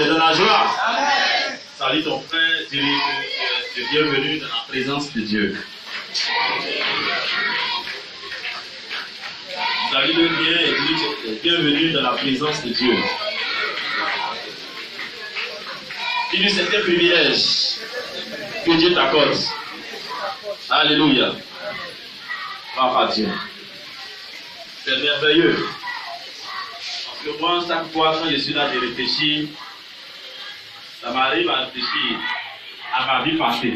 C'est de la joie. Amen. Salut ton frère, dis-lui que tu es bienvenu dans la présence de Dieu. Salut-le bien et dis-lui que tu es bienvenu dans la présence de Dieu. Dis-lui c'est un privilège que Dieu t'accorde. Alléluia. Gloire à Dieu. C'est merveilleux. Parce que moi, chaque fois quand je suis là, je réfléchis. Ça m'arrive à réfléchir à ma vie passée.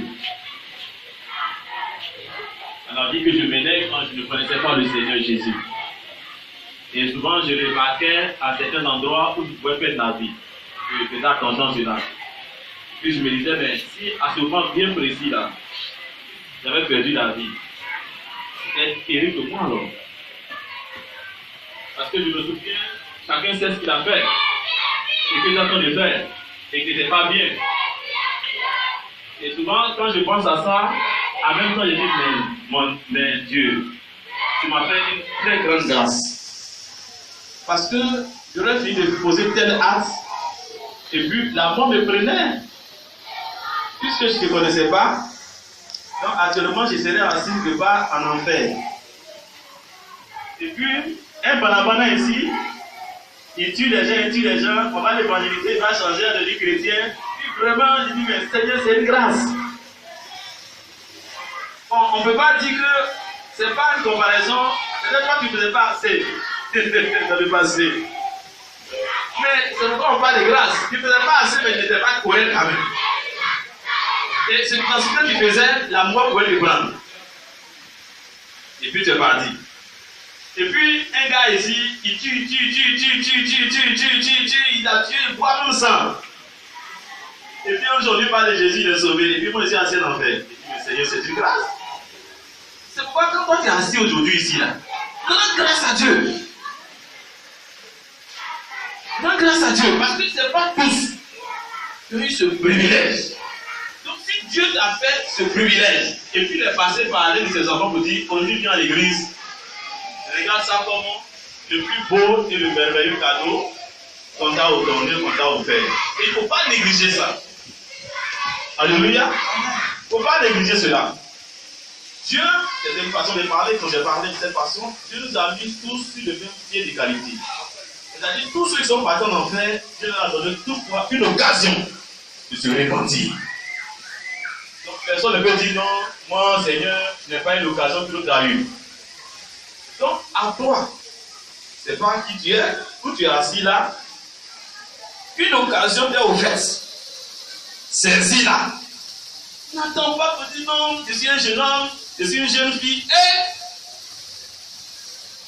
À la vie que je menais quand je ne connaissais pas le Seigneur Jésus. Et souvent, je remarquais à certains endroits où je pouvais perdre la vie. Je faisais attention à cela. Puis je me disais, mais si à ce moment bien précis là, j'avais perdu la vie, c'était terrible pour moi alors. Parce que je me souviens, chacun sait ce qu'il a fait, et qu'il est en train de faire, et qu'il n'était pas bien. Et souvent, quand je pense à ça, en même temps, je dis, mais Dieu, tu m'as fait une très grande grâce. Parce que j'aurais fini de poser tel acte, et puis la mort me prenait. Puisque je ne te connaissais pas, donc actuellement, je serais assis quelque part en enfer. Et puis, un banabana ici, il tue les gens, on va l'évangéliser, il va changer de vie chrétien. Puis vraiment, je dis, mais Seigneur, c'est une grâce. On ne peut pas dire que ce n'est pas une comparaison. Peut-être pas que tu ne faisais pas assez dans le passé. Mais c'est pourquoi on parle de grâce. Tu ne faisais pas assez, mais tu n'étais pas correct quand même. Et c'est parce que tu faisais, la mort pouvait te prendre. Et puis tu es parti. Et puis, un gars ici, il tue, il a tué, il boit tout le sang. Et puis aujourd'hui, par de Jésus, il est sauvé. Et puis moi, je suis assis en enfer. Et puis, mais Seigneur, c'est une grâce. C'est pourquoi quand toi, tu es assis aujourd'hui ici, là, rends grâce à Dieu. Rends grâce à Dieu. Parce que ce n'est pas tous qui ont eu ce privilège. Donc, si Dieu t'a fait ce privilège, et puis il est passé par l'un de ses enfants pour dire, aujourd'hui, viens à l'église. Regarde ça comme le plus beau et le merveilleux cadeau qu'on t'a donné, qu'on t'a offert. Et il ne faut pas négliger ça. Alléluia. Il ne faut pas négliger cela. Dieu, c'est une façon de parler, quand j'ai parlé de cette façon, Dieu nous a mis tous sur le même pied d'égalité. C'est-à-dire, tous ceux qui sont partis en enfer, Dieu leur a donné toutefois une occasion de se repentir. Donc, personne ne peut dire non, moi, Seigneur, je n'ai pas eu l'occasion que l'autre a eu. Donc, à toi, c'est pas qui tu es, où tu es assis là, une occasion t'est offerte. Saisis-la. N'attends pas pour dire non, je suis un jeune homme, je suis une jeune fille.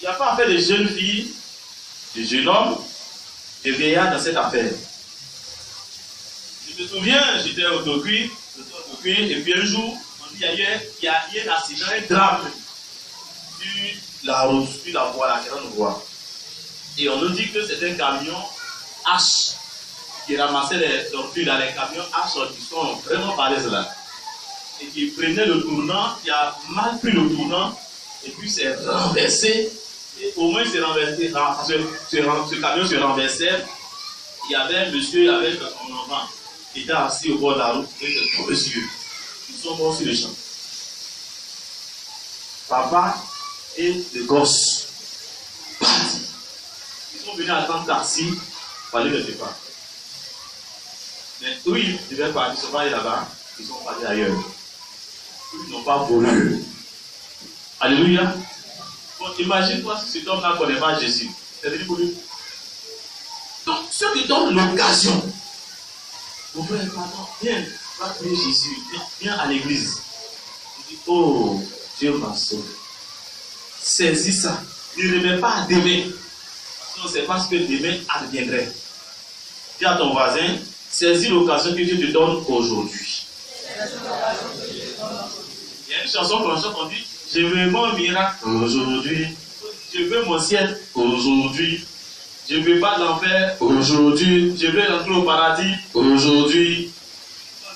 Il n'y a pas affaire de jeune fille, de jeune homme, de vieillard dans cette affaire. Je me souviens, j'étais autocuit, et puis un jour, on dit ailleurs, il y a un accident, un drame sur la route, sur la voie, la grande voie. Et on nous dit que c'est un camion H qui ramassait les ordures dans les camions H qui sont vraiment balèzes là. Et qui prenait le tournant, qui a mal pris le tournant, et puis s'est renversé. Et au moins, il s'est renversé. Ce camion se renversait. Il y avait un monsieur avec son enfant qui était assis au bord de la route, avec de trop yeux. Ils sont morts sur le champ. Papa et le gosse partis. Ils sont venus attendre taxi pour aller quelque part. Mais eux, ils devaient partir, ils ne sont pas allés là-bas, ils sont partis ailleurs. Ils n'ont pas voulu. Alléluia. Bon, imagine-toi si cet homme-là ne connaît pas Jésus. C'est devenu pour lui. Donc, ceux qui donnent l'occasion, mon frère, pardon, viens, va prier Jésus, viens à l'église. Il dit, oh, Dieu m'a sauvé. Saisis ça. Ne remets pas à demain. Parce qu'on ne sait pas ce que demain adviendrait. Dis à ton voisin, saisis l'occasion que Dieu te donne aujourd'hui. Il y a une chanson qu'on chante, on dit, je veux mon miracle aujourd'hui. Je veux mon ciel aujourd'hui. Je veux pas l'enfer aujourd'hui. Je veux rentrer au paradis aujourd'hui.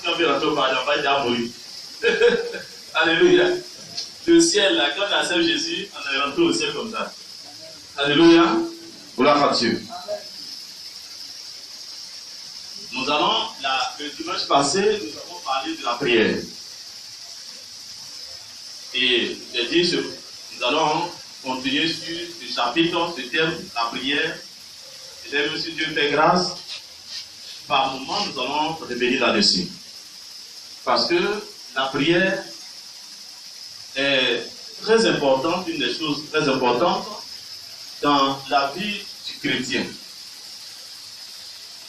Quand on veut rentrer au paradis, on va déjà mourir. Alléluia. Le ciel, là, quand on accepte Jésus, on est rentré au ciel comme ça. Alléluia. Gloire à Dieu. Le dimanche passé, nous avons parlé de la prière. Et nous allons continuer sur ce chapitre, ce thème, la prière. Et même si Dieu fait grâce, par moment, nous allons revenir là-dessus. Parce que la prière est très importante, une des choses très importantes dans la vie du chrétien.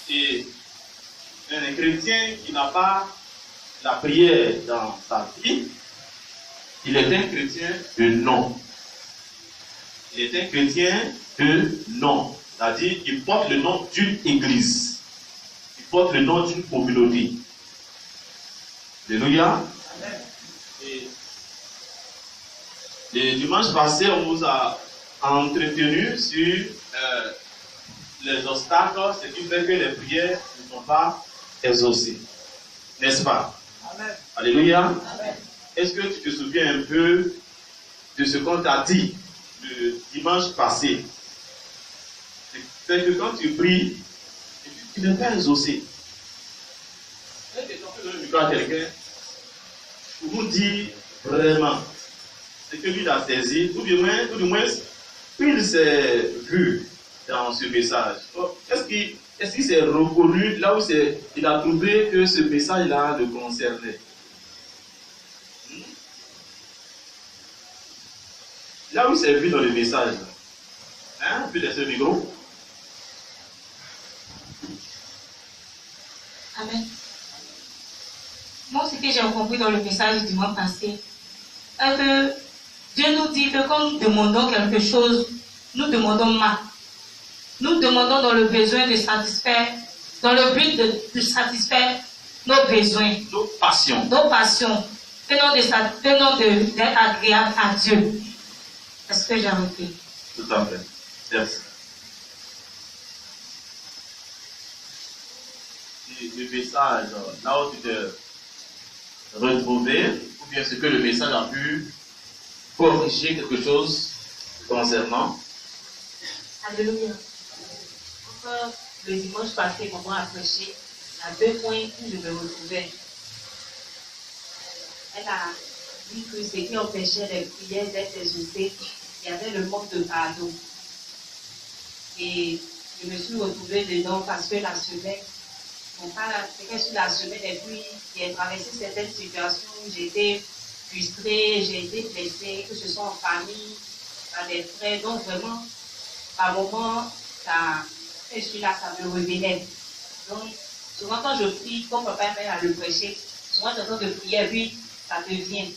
Et un chrétien qui n'a pas la prière dans sa vie, il est un chrétien de nom. Il est un chrétien de nom. C'est-à-dire qu'il porte le nom d'une église. Il porte le nom d'une communauté. Alléluia. Et le dimanche passé, on vous a entretenu sur les obstacles, ce qui fait que les prières ne sont pas exaucées. N'est-ce pas? Amen. Alléluia. Amen. Est-ce que tu te souviens un peu de ce qu'on t'a dit le dimanche passé? C'est que quand tu pries, tu n'es pas exaucé. Est-ce que tu peux donner le micro à quelqu'un pour vous dire vraiment ce que lui a saisi, ou du moins, il s'est vu dans ce message. Est-ce qu'il s'est reconnu là où il a trouvé que ce message-là le concernait? Là où il s'est vu dans le message, hein, puis laisser le micro. Amen. Moi, ce que j'ai compris dans le message du mois passé, est que Dieu nous dit que quand nous demandons quelque chose, nous demandons mal. Nous demandons dans le besoin de satisfaire, dans le but de satisfaire nos besoins, nos passions. Nos passions. Tenons d'être agréable à Dieu. Est-ce que j'ai repris? Tout à fait. Merci. Le message, là où tu te retrouver, ou bien ce que le message a pu corriger quelque chose concernant. Alléluia. Encore le dimanche passé, maman a prêché à 2 points où je me retrouvais. Elle a dit que ce qui empêchait les prières d'être exaucées, il y avait le manque de pardon. Et je me suis retrouvée dedans parce que la semaine, c'était sur la semaine, et puis j'ai traversé certaines situations où j'étais frustrée, j'ai été blessée, que ce soit en famille, par des frères. Donc vraiment, par moments, je suis là, ça me revenait. Donc, souvent quand je prie, comme papa m'a à le prêcher, souvent j'entends de prier, puis ça te vient.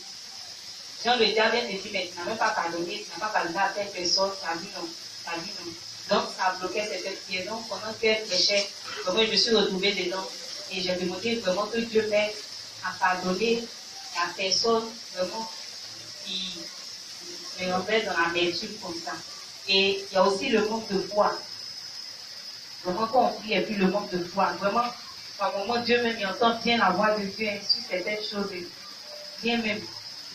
Jean le diable me dit, mais tu n'as même pas pardonné, tu n'as pas pardonné à telle personne, tu as dit non, tu as dit non. Donc ça bloquait cette prière. Donc pendant qu'elle prêchait, vraiment je me suis retrouvée dedans. Et j'ai demandé vraiment que Dieu m'aide à pardonner à personne vraiment qui me renverse dans l'amertume comme ça. Et il y a aussi le manque de foi. Vraiment quand on prie et puis le manque de foi. Vraiment, par moment Dieu même il entend bien la voix de Dieu sur certaines choses. Bien même.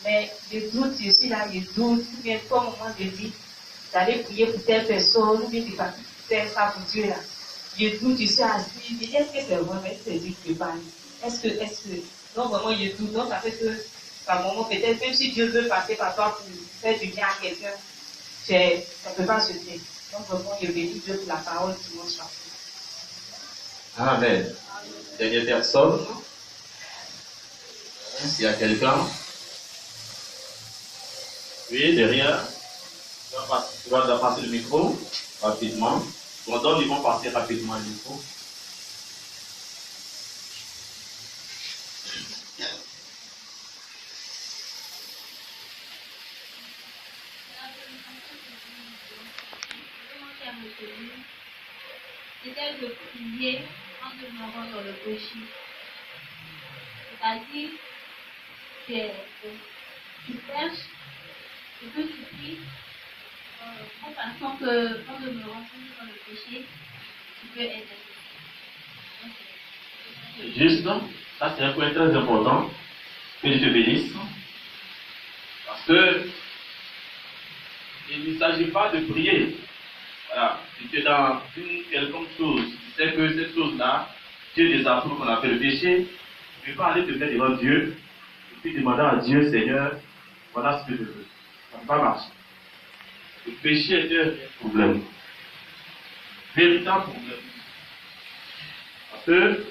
Mais je doute, je suis là, je doute, ou bien comme moment de vie, d'aller prier pour telle personne, ou bien de faire ça pour Dieu là. Je doute, je suis assis, je dis, est-ce que c'est vraiment, est-ce que c'est Dieu qui parle? Est-ce que, donc vraiment je doute, donc ça fait que, par moment, peut-être, même si Dieu veut passer par toi pour faire du bien à quelqu'un, ça ne peut pas se faire. Donc vraiment, je bénis Dieu pour la parole qui m'ont sorti. Amen. Dernière personne. S'il y a quelqu'un. Oui, derrière. Tu vas passer le micro rapidement. Donc, ils vont passer rapidement le micro. C'était de prier en demeurant dans le péché. C'est-à-dire que tu prêches et que tu pries en pensant qu'en demeurant toujours dans le péché, tu peux être exaucé. Juste, ça c'est un point très important. Que je te bénisse. Parce que il ne s'agit pas de prier. Voilà. Si tu es dans une quelconque chose, tu sais que cette chose-là, Dieu désapprouve qu'on appelle le péché, tu ne peux pas aller te mettre devant Dieu et puis demander à Dieu, Seigneur, voilà ce que je veux. Ça ne va pas marcher. Le péché est un problème. Véritable problème. Parce que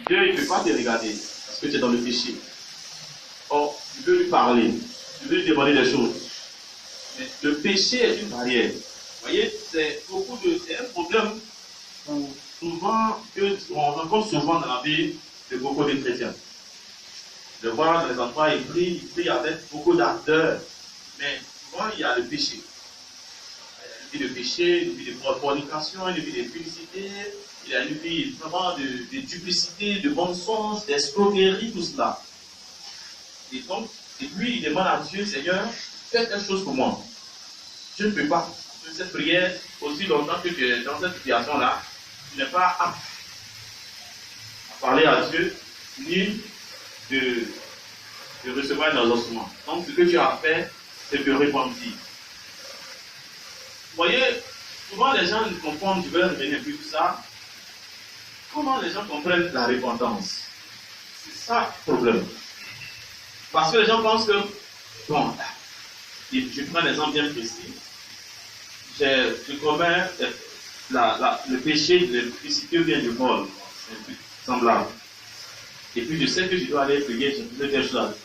Dieu, il ne peut pas te regarder parce que tu es dans le péché. Or, tu veux lui parler, tu veux lui demander des choses. Mais le péché est une barrière. Vous voyez, c'est un problème qu'on rencontre souvent dans la vie de beaucoup de chrétiens. De voir dans les endroits, ils prient avec beaucoup d'ardeur. Mais souvent, il y a le péché. Il y a une vie de péché, une vie de fornication, une vie de publicité, il y a une vie vraiment de duplicité, de mensonges, d'escroquerie, tout cela. Et donc, lui, il demande à Dieu, Seigneur, fais quelque chose pour moi. Je ne peux pas. Cette prière, aussi longtemps que tu es dans cette situation-là, tu n'es pas apte à parler à Dieu, ni de recevoir un exaucement. Donc, ce que tu as fait, c'est te repentir. Vous voyez, souvent les gens comprennent, je vais revenir plus sur ça. Comment les gens comprennent la repentance? C'est ça le problème. Parce que les gens pensent que, bon, je prends un exemple bien précis. Je commets le péché de l'électricité ou bien du vol. C'est semblable. Et puis je sais que je dois aller prier, je veux telle chose.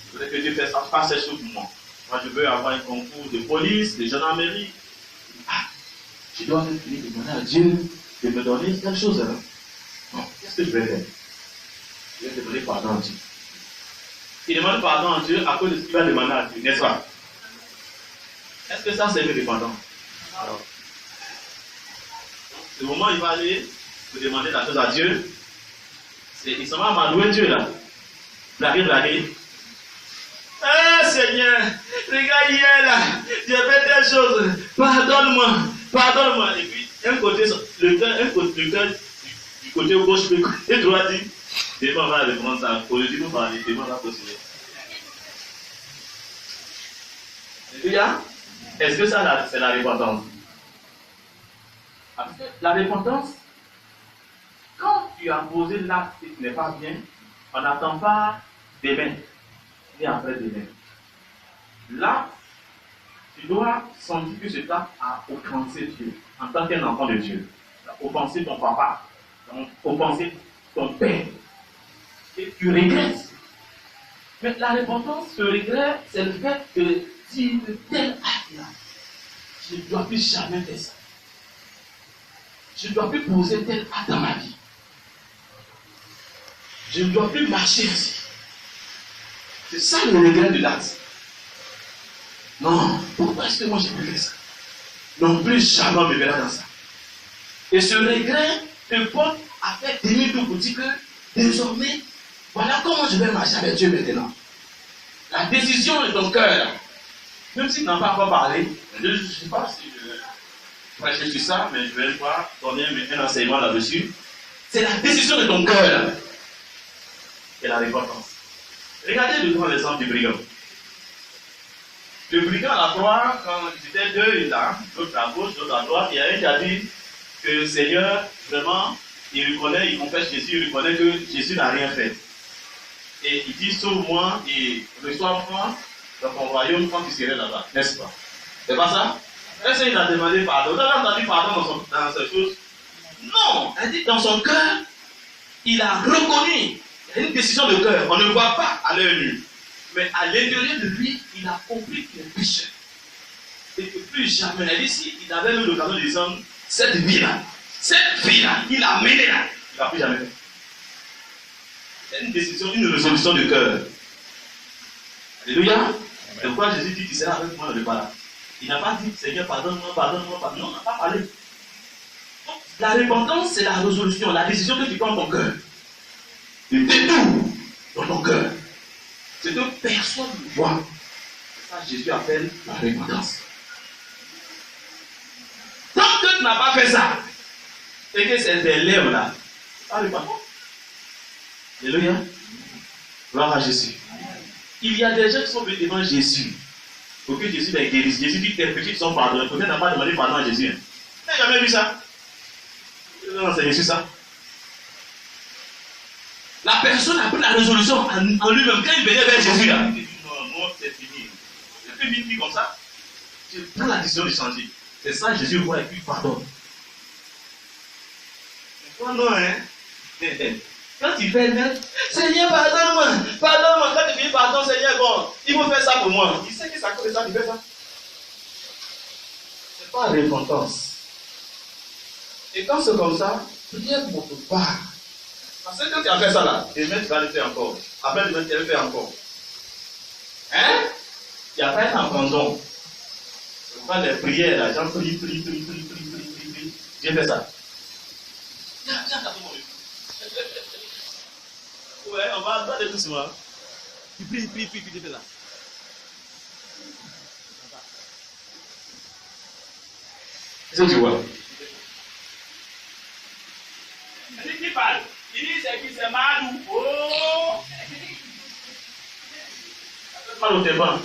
Je voudrais que Dieu fasse ces choses pour moi. Moi, je veux avoir un concours de police, de gendarmerie. Ah, je dois aller prier, demander à Dieu de me donner telle chose. Hein? Non, qu'est-ce que je vais faire? Je vais demander pardon à Dieu. Il demande pardon à Dieu à cause de ce qu'il va demander à Dieu, n'est-ce pas? Est-ce que ça, c'est une dépendance? Alors, le moment où il va aller pour demander la chose à Dieu, il s'en va m'adouer Dieu là. Blaguer. Ah Seigneur, regarde hier là, j'ai fait telle chose, pardonne-moi. Et puis, un côté, le cœur du côté gauche, le côté droit dit, Démon va répondre ça, pour le dire, nous parler, Démon va continuer. Alléluia. Est-ce que ça, c'est la repentance? Parce que la repentance, quand tu as posé l'acte qui n'est pas bien, on n'attend pas demain, ni après-demain. Là, tu dois sentir que cet acte a offensé Dieu, en tant qu'un enfant de Dieu. Offensé ton papa, offensé ton père. Et tu regrettes. Mais la repentance, ce regret, c'est le fait de dire tel acte-là. Je ne dois plus jamais faire ça. Je ne dois plus poser tel acte dans ma vie. Je ne dois plus marcher ainsi. C'est ça le regret de l'acte. Non, pourquoi est-ce que moi j'ai pu faire ça? Non, plus jamais on me verra dans ça. Et ce regret te porte à faire demi-tour pour dire que désormais, voilà comment je vais marcher avec Dieu maintenant. La décision de ton cœur, même s'il n'a pas encore parlé, je ne sais pas si je prêche sur ça, mais je vais pas donner un enseignement là-dessus. C'est la décision de ton cœur qui est la repentance. Regardez le grand exemple du brigand. Le brigand à la croix, quand ils étaient deux, il a l'autre à gauche, l'autre à droite, il y a un qui a dit que le Seigneur, vraiment, il reconnaît, il confesse Jésus, il reconnaît que Jésus n'a rien fait. Et il dit, sauve-moi et reçois-moi dans ton royaume quand tu serais là-bas, n'est-ce pas? C'est pas ça? Est-ce qu'il a demandé pardon? Vous avez entendu pardon dans ces choses? Non! Elle dit, dans son cœur, il a reconnu. Il y a une décision de cœur. On ne voit pas à l'œil nu. Mais à l'intérieur de lui, il a compris qu'il est pécheur. Et que plus jamais, elle dit, si il avait eu l'occasion de descendre cette vie-là, il a mené là, il ne va plus jamais faire. C'est une décision, une résolution de cœur. Alléluia. C'est pourquoi Jésus dit qu'il sera avec moi dans le paradis. Il n'a pas dit, Seigneur, pardonne-moi. Non, on n'a pas parlé. Donc, la repentance, c'est la résolution, la décision que tu prends dans ton cœur. De détour dans ton cœur. C'est que personne ne voit. Ça, Jésus appelle la repentance. Tant que tu n'as pas fait ça, et que c'est des lèvres là, c'est pas repentance. Alléluia. Gloire à Jésus. Il y a des gens qui sont venus devant Jésus pour que Jésus les guérisse. Jésus dit que tes péchés sont pardonnés. Peut-être n'a pas demandé pardon à Jésus. Tu n'as jamais vu ça? Tu n'as enseigné sur ça. La personne a pris la résolution en lui-même. Quand il venait vers Jésus, là, il dit non, c'est fini. Je peux vivre comme ça. Je prends la décision de changer. C'est ça, Jésus voit et puis pardonne. Toi, non, hein? Quand tu fais même, Seigneur, pardonne-moi, pardonne-moi. Quand tu dis pardon, Seigneur, bon, il faut faire ça pour moi. Il sait que ça cause ça, il fait ça. C'est pas la repentance. Et quand c'est comme ça, prière pour ton part. Parce que quand tu as fait ça là, demain tu vas le faire encore. Après demain tu vas le faire encore. Hein? Il n'y a pas un abandon. Je prends les prières là, j'en prie. J'ai fait ça. Viens, t'as tout mon Dieu. Ouais, on va aller doucement. Tu pries, tu fais ça. Qu'est-ce que tu vois? Qui parle? Il dit c'est qui c'est Madou. Oh! Ça fait mal au témoin.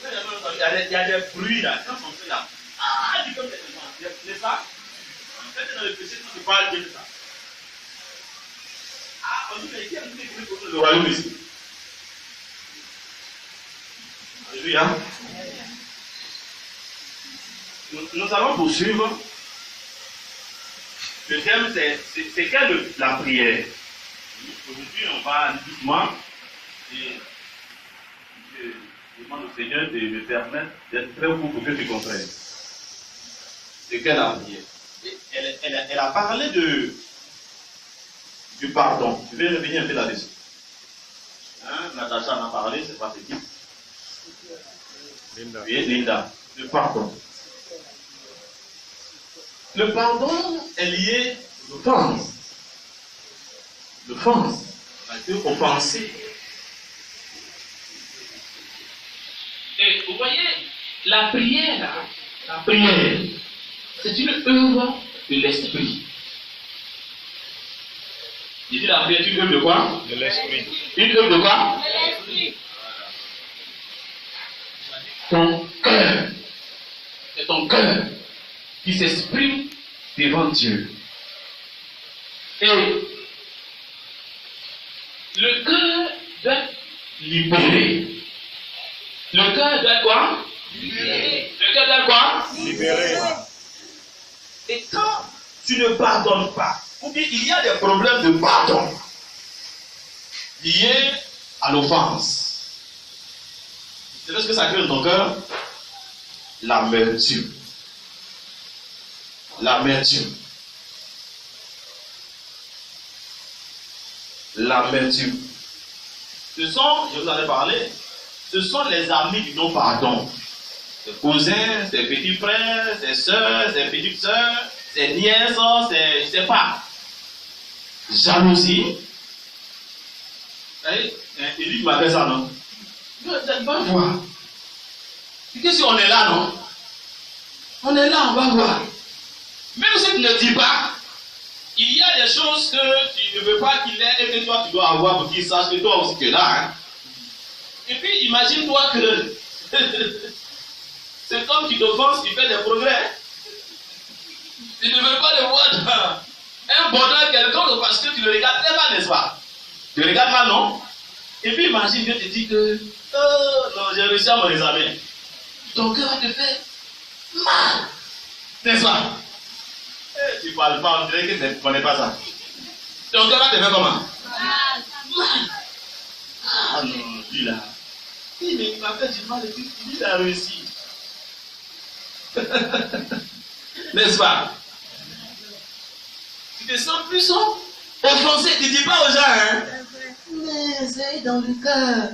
Il y a des bruits là. Quand on fait là. Ah, du comme c'est n'est-ce pas? En fait, dans le péché, on ne parle pas de ça. Ah, on dit qu'il y a un petit bruit contre le royaume ici. Alléluia. Nous allons poursuivre. Le thème, c'est quelle la prière? Aujourd'hui, on va doucement et je demande au Seigneur de me permettre d'être très court pour que tu comprennes. C'est quelle la prière? Elle a parlé du pardon. Je vais revenir un peu là-dessus. Hein? Natacha en a parlé, c'est pas petit. Linda. Oui, Linda. Le pardon. Le pardon est lié à l'offense. L'offense, c'est-à-dire offenser. Et vous voyez, la prière, c'est une œuvre de l'esprit. Il dit la prière est une œuvre de quoi? De l'esprit. Une œuvre de quoi? De l'esprit. Ton cœur. C'est ton cœur qui s'exprime devant Dieu. Et le cœur doit être libéré. Le cœur doit être quoi? Libéré. Le cœur doit être quoi? Libéré. Et quand tu ne pardonnes pas, ou bien il y a des problèmes de pardon liés à l'offense. Tu sais ce que ça crée dans ton cœur? L'amertume. L'amertume. L'amertume. Ce sont, je vous en ai parlé, ce sont les amis du non-pardon. Ses cousins, ses petits frères, ses soeurs, ses petites soeurs, ses nièces, ses, je sais pas. Jalousie. Vous voyez, il dit qu'il m'appelle ça, non? Je ne vais pas voir. Qu'est-ce qu'on est là, non? On est là, on va voir. Même si tu ne dis pas, il y a des choses que tu ne veux pas qu'il ait et que toi tu dois avoir pour qu'il sache que toi aussi tu es là. Hein? Et puis imagine-toi que c'est comme tu t'offenses, tu fais des progrès. Tu ne veux pas le voir dans un bonheur quelconque parce que tu le regardes très mal, n'est-ce pas? Tu le regardes mal, non? Et puis imagine, Dieu te dit que oh non, j'ai réussi à mon examen. Ton cœur te fait mal, n'est-ce pas? Tu ne parles pas, on dirait que tu ne connais pas ça. Ton cœur va te faire comment? Mal. Ah non, lui là. Oui, mais il m'a fait du mal et puis il a réussi. N'est-ce pas? Tu te sens plus offensé, tu ne dis pas aux gens, hein? Mais c'est dans le cœur.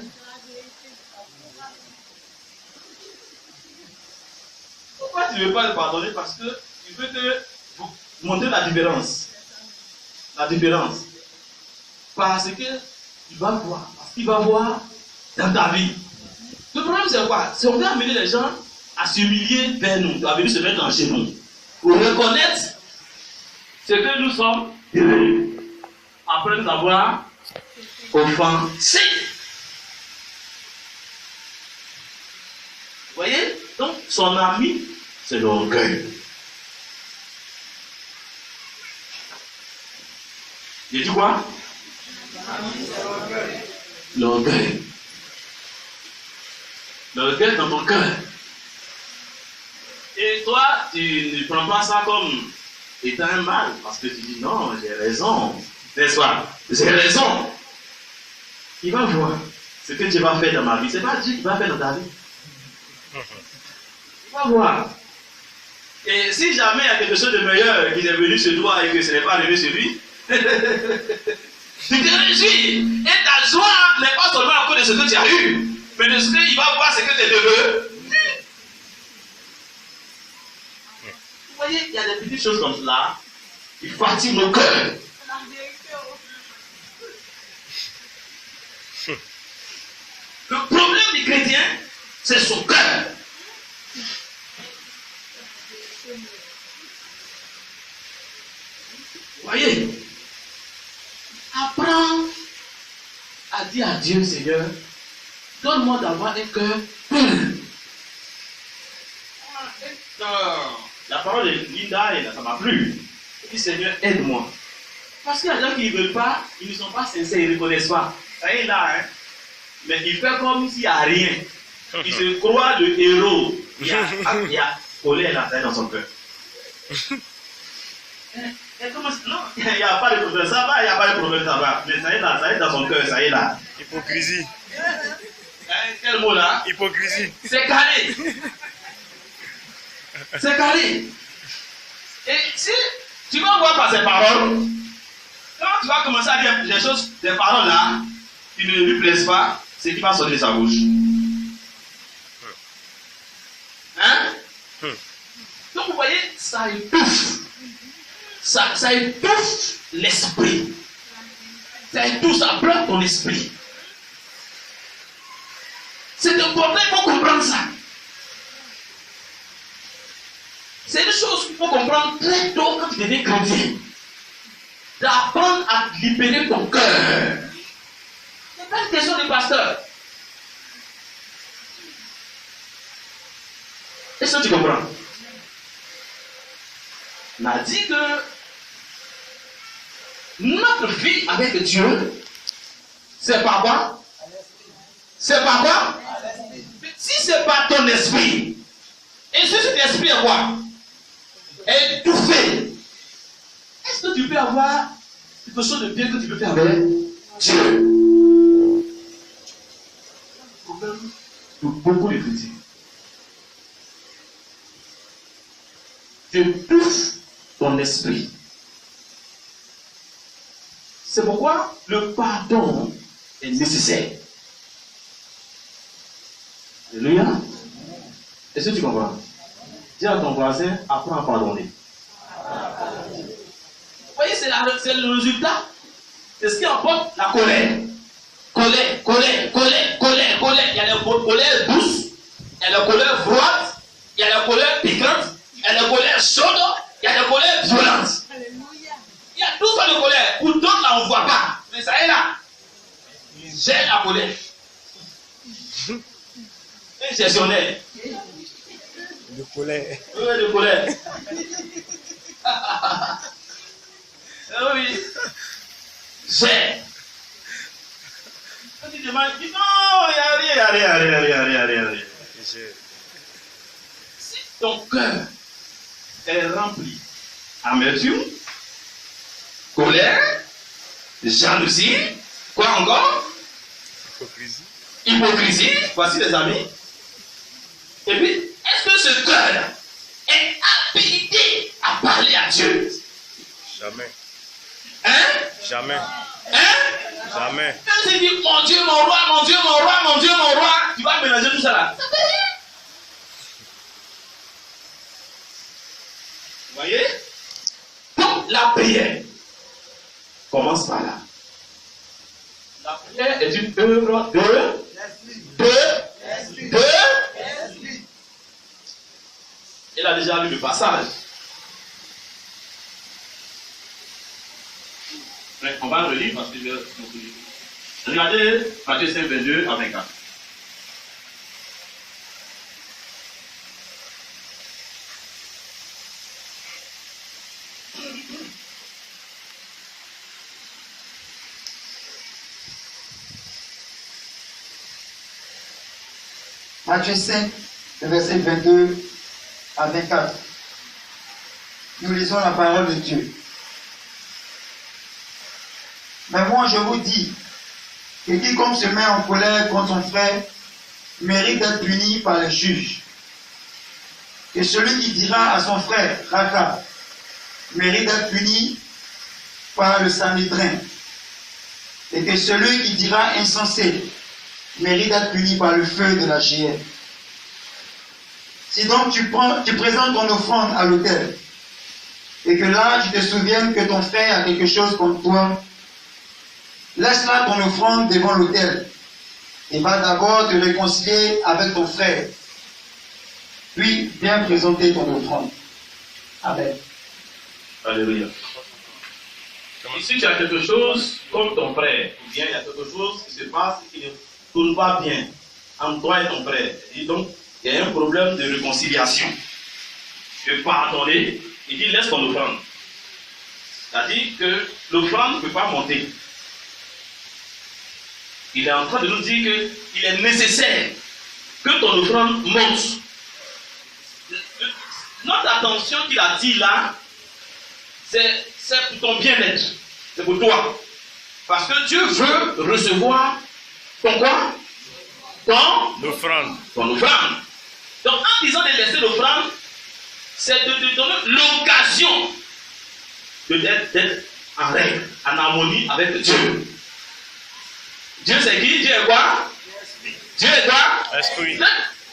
Pourquoi tu ne veux pas le pardonner? Parce que tu veux te montrer la différence. La différence. Parce que il va voir. Parce qu'il va voir dans ta vie. Le problème c'est quoi? C'est qu'on veut amener les gens à s'humilier vers nous, à venir se mettre en chez nous. Pour reconnaître ce que nous sommes devenus. Après nous avoir offensés. Vous voyez? Donc son ami, c'est l'orgueil. Il dit quoi? L'orgueil. L'orgueil dans ton cœur. Et toi, tu ne prends pas ça comme étant un mal, parce que tu dis non, j'ai raison. N'est-ce pas? J'ai raison. Il va voir ce que Dieu va faire dans ma vie. C'est pas Dieu qui va faire dans ta vie. Il va voir. Et si jamais il y a quelque chose de meilleur qui est venu chez toi et que ce n'est pas arrivé chez lui, tu te réjouis. Et ta joie n'est pas seulement à cause de ce que tu as eu, mais de ce qu'il va voir ce que tu es devenu. Vous voyez, il y a des petites choses comme cela qui fatiguent nos cœurs. Le problème du chrétien, c'est son cœur. Vous voyez, apprends à dire à Dieu, Seigneur, donne-moi d'avoir un cœur pur. La parole de Linda, ça m'a plu. Et puis, Seigneur, aide-moi. Parce qu'il y a des gens qui ne veulent pas, ils ne sont pas sincères, ils ne reconnaissent pas. Ça y est là, hein. Mais il fait comme s'il n'y a rien. Il se croit le héros. Il y a colère là dans son cœur. Non, il n'y a pas de problème, ça va, il n'y a pas de problème, ça va. Mais ça y est là, ça y est dans son cœur, ça y est là. Hypocrisie. Quel mot là? Hypocrisie. C'est carré. C'est carré. Et si tu vas voir par ces paroles, quand tu vas commencer à dire des choses, des paroles là, qui ne lui plaisent pas, c'est qui va sortir de sa bouche. Hein? Donc vous voyez, ça étouffe. Ça étouffe l'esprit. Ça étouffe, ça bloque ton esprit. C'est important, il faut comprendre ça. C'est une chose qu'il faut comprendre très tôt quand tu deviens chrétien. D'apprendre à libérer ton cœur. Ce n'est pas une question de pasteur. Est-ce que tu comprends? On a dit que notre vie avec Dieu, c'est par quoi? C'est par quoi? Si c'est par ton esprit, et si cet esprit est quoi? Étouffé. Est-ce que tu peux avoir quelque chose de bien que tu peux faire avec Dieu? Le problème de beaucoup de chrétiens. Tu étouffes ton esprit. C'est pourquoi le pardon est nécessaire. Alléluia. Est-ce que tu comprends? Dis à ton voisin, apprends à pardonner. Vous voyez, c'est le résultat. C'est ce qui emporte la colère. Colère, colère, colère, colère, colère. Il y a la colère douce, il y a la colère froide, il y a la colère piquante, il y a la colère chaude, il y a la colère violente. Il y a tout ça de colère. Pour d'autres, là, on ne voit pas. Mais ça est là. J'ai la colère. Un gestionnaire. De colère. Oui, de colère. Oui. J'ai. Quand tu demandes, dis non, il n'y a rien. Si ton cœur est rempli d'amertume, colère, jalousie, quoi encore? Hypocrisie, voici les amis. Et puis, est-ce que ce cœur est habilité à parler à Dieu? Jamais. Hein? Jamais. Hein? Jamais. Quand tu dis mon Dieu, mon roi, mon Dieu, mon roi, mon Dieu, mon roi, tu vas mélanger tout ça là. Ça fait rien. Vous voyez? Donc la prière commence par là. La prière est une œuvre de Il a déjà lu le passage. Mais on va le relire parce que je vais conclure. Regardez Matthieu 5, 22 à 24. Matthieu 5, le verset 22 à 24. Nous lisons la parole de Dieu. Mais moi je vous dis que quiconque se met en colère contre son frère mérite d'être puni par les juges. Que celui qui dira à son frère, Raka, mérite d'être puni par le Sanhédrin. Et que celui qui dira insensé mérite d'être puni par le feu de la géhenne. Si donc tu présentes ton offrande à l'autel, et que là tu te souviennes que ton frère a quelque chose contre toi, laisse là ton offrande devant l'autel, et va d'abord te réconcilier avec ton frère, puis viens présenter ton offrande. Amen. Alléluia. Ici, tu as quelque chose comme ton frère, ou bien il y a quelque chose qui se passe qui ne tourne pas bien entre toi et ton frère. Et donc, il y a un problème de réconciliation. Tu veux pardonner, il dit laisse ton offrande. C'est-à-dire que l'offrande ne peut pas monter. Il est en train de nous dire qu'il est nécessaire que ton offrande monte. Notre attention qu'il a dit là, c'est pour ton bien-être. C'est pour toi. Parce que Dieu veut recevoir ton quoi? Ton offrande. Donc en disant de laisser l'offrande, c'est de te donner l'occasion d'être en règle, en harmonie avec Dieu. Dieu c'est qui? Dieu est quoi? Dieu est quoi? Esprit.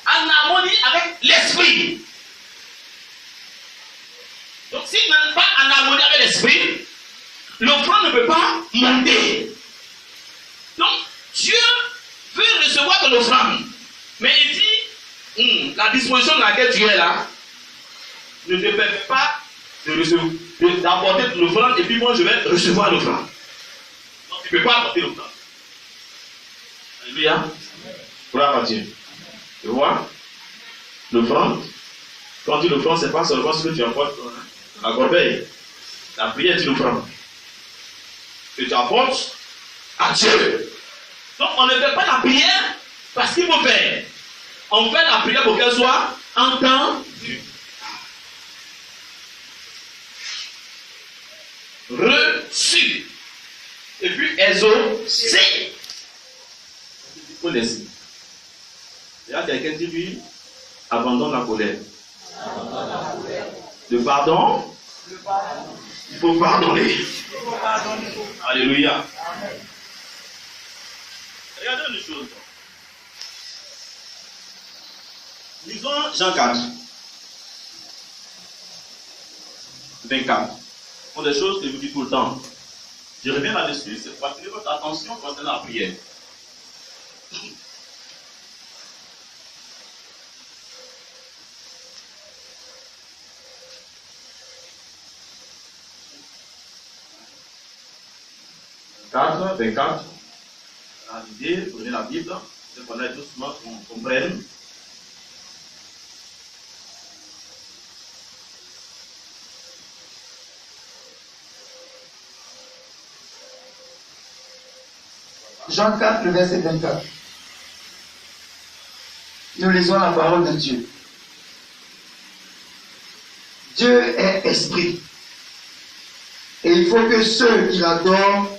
En harmonie avec l'esprit. Donc si tu n'es pas en harmonie avec l'esprit, l'offrande ne peut pas monter. Donc Dieu veut recevoir ton offrande. Mais il dit, la disposition dans laquelle tu es là, ne te permet pas d'apporter ton offrande et puis moi je vais recevoir l'offrande. Donc tu ne peux pas apporter l'offrande. Alléluia. Gloire à Dieu. Tu vois? L'offrande, quand tu l'offrande, ce n'est pas seulement ce que tu apportes à la corbeille. La prière est une offrande que tu apportes à Dieu. Donc on ne fait pas la prière parce qu'il faut faire. On fait la prière pour qu'elle soit entendue. Reçue. Et puis exaucée. Il faut laisser. Il y a quelqu'un qui dit abandonne la colère. Le pardon, il faut pardonner. Alléluia. Regardez une chose. Lisons Jean 4. 24. Ce sont des choses que je vous dis tout le temps. Je reviens là-dessus, c'est pour attirer votre attention concernant la prière. Quatre, 24. À l'idée, prenez la Bible, c'est qu'on a tous qu'on comprenne. Jean 4, le verset 24. Nous lisons la parole de Dieu. Dieu est esprit. Et il faut que ceux qui l'adorent,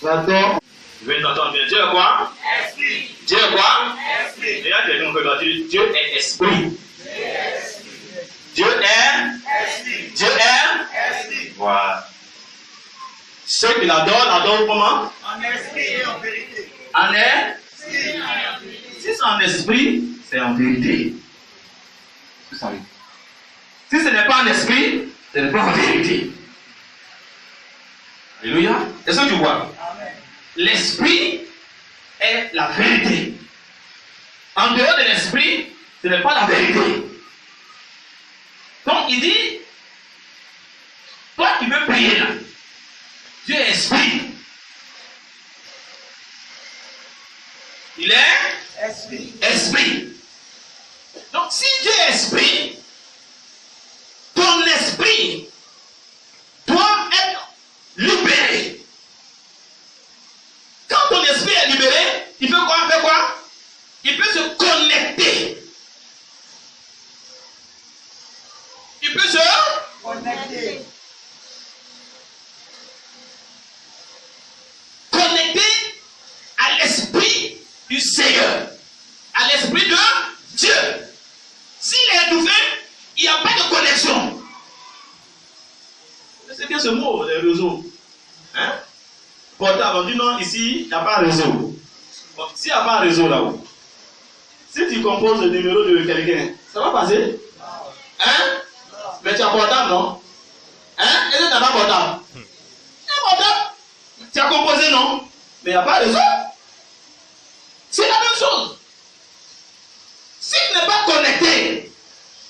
l'adorent. Je vais t'entendre bien. Dieu est quoi? Esprit. Dieu est quoi? Esprit. Regarde quelqu'un qui va dire Dieu est esprit. Dieu est esprit. Dieu est esprit. Voilà. Ceux qui l'adorent, l'adorent comment? En esprit et en vérité. En esprit. Si c'est en esprit, c'est en vérité. Si ce n'est pas en esprit, ce n'est pas en vérité. Alléluia. Est-ce que tu vois? L'esprit est la vérité. En dehors de l'esprit, ce n'est pas la vérité. Donc il dit, toi qui veux prier là, Dieu est esprit. Il est esprit. Esprit. Donc si Dieu est esprit, ton esprit doit être libéré. Quand ton esprit est libéré, il peut quoi? Il peut se connecter du Seigneur, à l'Esprit de Dieu. S'il est étouffé, il n'y a pas de connexion. C'est bien ce mot, les réseaux. Hein? Portable, on dit non, ici, il n'y a pas de réseau. Bon, s'il n'y a pas de réseau là-haut, si tu composes le numéro de quelqu'un, ça va passer? Hein? Mais tu as portable, non? Hein? Est-ce que tu n'as pas portable? Tu as portable? Tu as composé, non? Mais il n'y a pas de réseau. C'est la même chose. Si tu n'es pas connecté,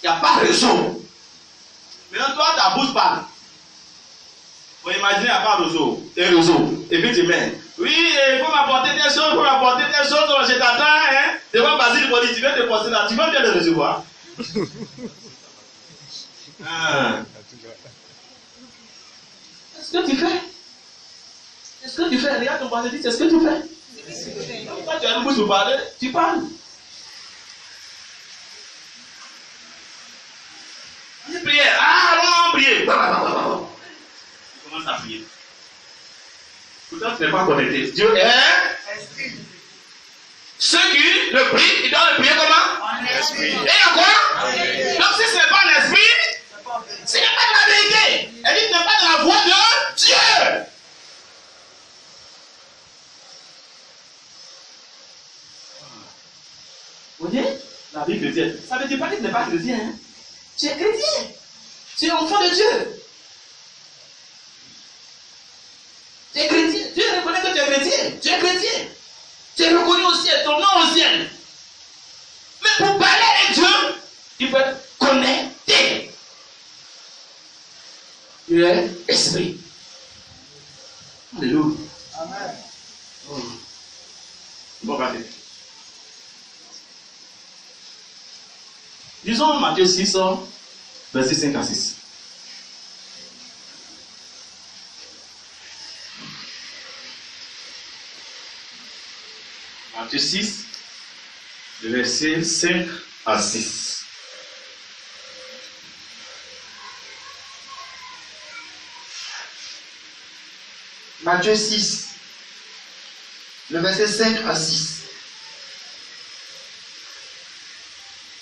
il n'y a pas de réseau. Maintenant, toi, ta bouche parle. Vous imaginez, il n'y a pas de réseau. Et puis tu mets. Oui, il faut m'apporter des choses, je t'attends, hein. Devant Basile Poli, tu viens te poster là, tu vas bien le recevoir. Ah. Qu'est-ce que tu fais? Qu'est-ce que tu fais? Regarde ton passé, dis, c'est ce que tu fais. Quand tu as une bouche pour parler, tu parles. Dis prière. Ah, allons prier. Tu commences à prier. Pourtant, tu n'es pas connecté. Dieu est. Ceux qui le prient, ils doivent le prier comment? En esprit. Et en quoi? Donc, si ce n'est pas en esprit, ce n'est pas de la vérité. Elle dit ce n'est pas de la voix de Dieu. Vous voyez? La vie chrétienne. Ça ne veut pas dire que tu n'es pas chrétien. Hein? Tu es chrétien. Tu es enfant de Dieu. Tu es chrétien. Dieu reconnaît que tu es chrétien. Tu es chrétien. Tu es reconnu au ciel. Ton nom au ciel. Mais pour parler avec Dieu, il faut être connecté. Tu es esprit. Alléluia. Amen. Oh. Bon, regardez. Disons Matthieu 6, verset 5 à 6. Matthieu 6, verset 5 à 6. Matthieu 6, le verset 5 à 6.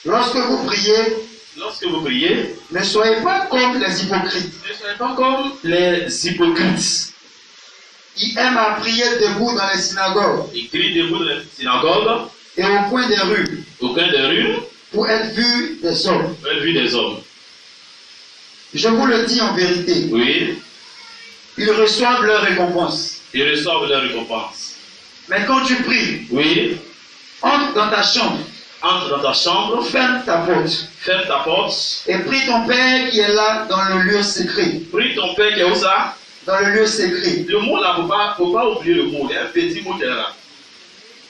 Lorsque vous priez, ne soyez pas comme les hypocrites. Ne soyez pas comme les hypocrites. Ils aiment à prier debout dans les synagogues. Ils crient debout dans les synagogues. Et au coin des rues. Au coin des rues. Pour être vus des hommes. Pour être vus des hommes. Je vous le dis en vérité. Oui. Ils reçoivent leur récompense. Ils reçoivent leur récompense. Mais quand tu pries, oui, entre dans ta chambre. Entre dans ta chambre. Ferme ta porte. Ferme ta porte. Et prie ton Père qui est là dans le lieu secret. Prie ton Père qui est où ça? Dans le lieu secret. Le mot là, faut pas oublier le mot. Il y a un petit mot qui est là.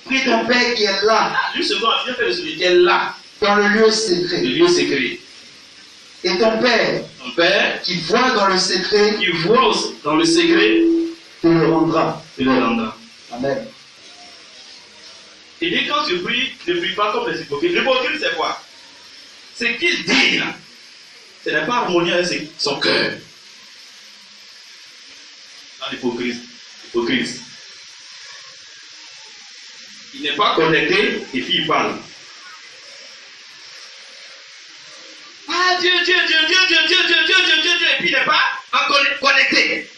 Prie ton Père qui est là. Lui second a bien fait de celui qui est là. Dans le lieu secret. Le lieu secret. Et ton Père. Ton Père. Qui voit dans le secret. Qui voit dans le secret. Te le rendra. Te le rendra. Amen. Il dit quand tu pries, ne prie pas comme les hypocrites. L'hypocrite c'est quoi? C'est qu'il dit là. Ce n'est pas harmonieux avec son cœur. L'hypocrite. Il n'est pas connecté et puis il parle. Ah Dieu, et puis il n'est pas connecté.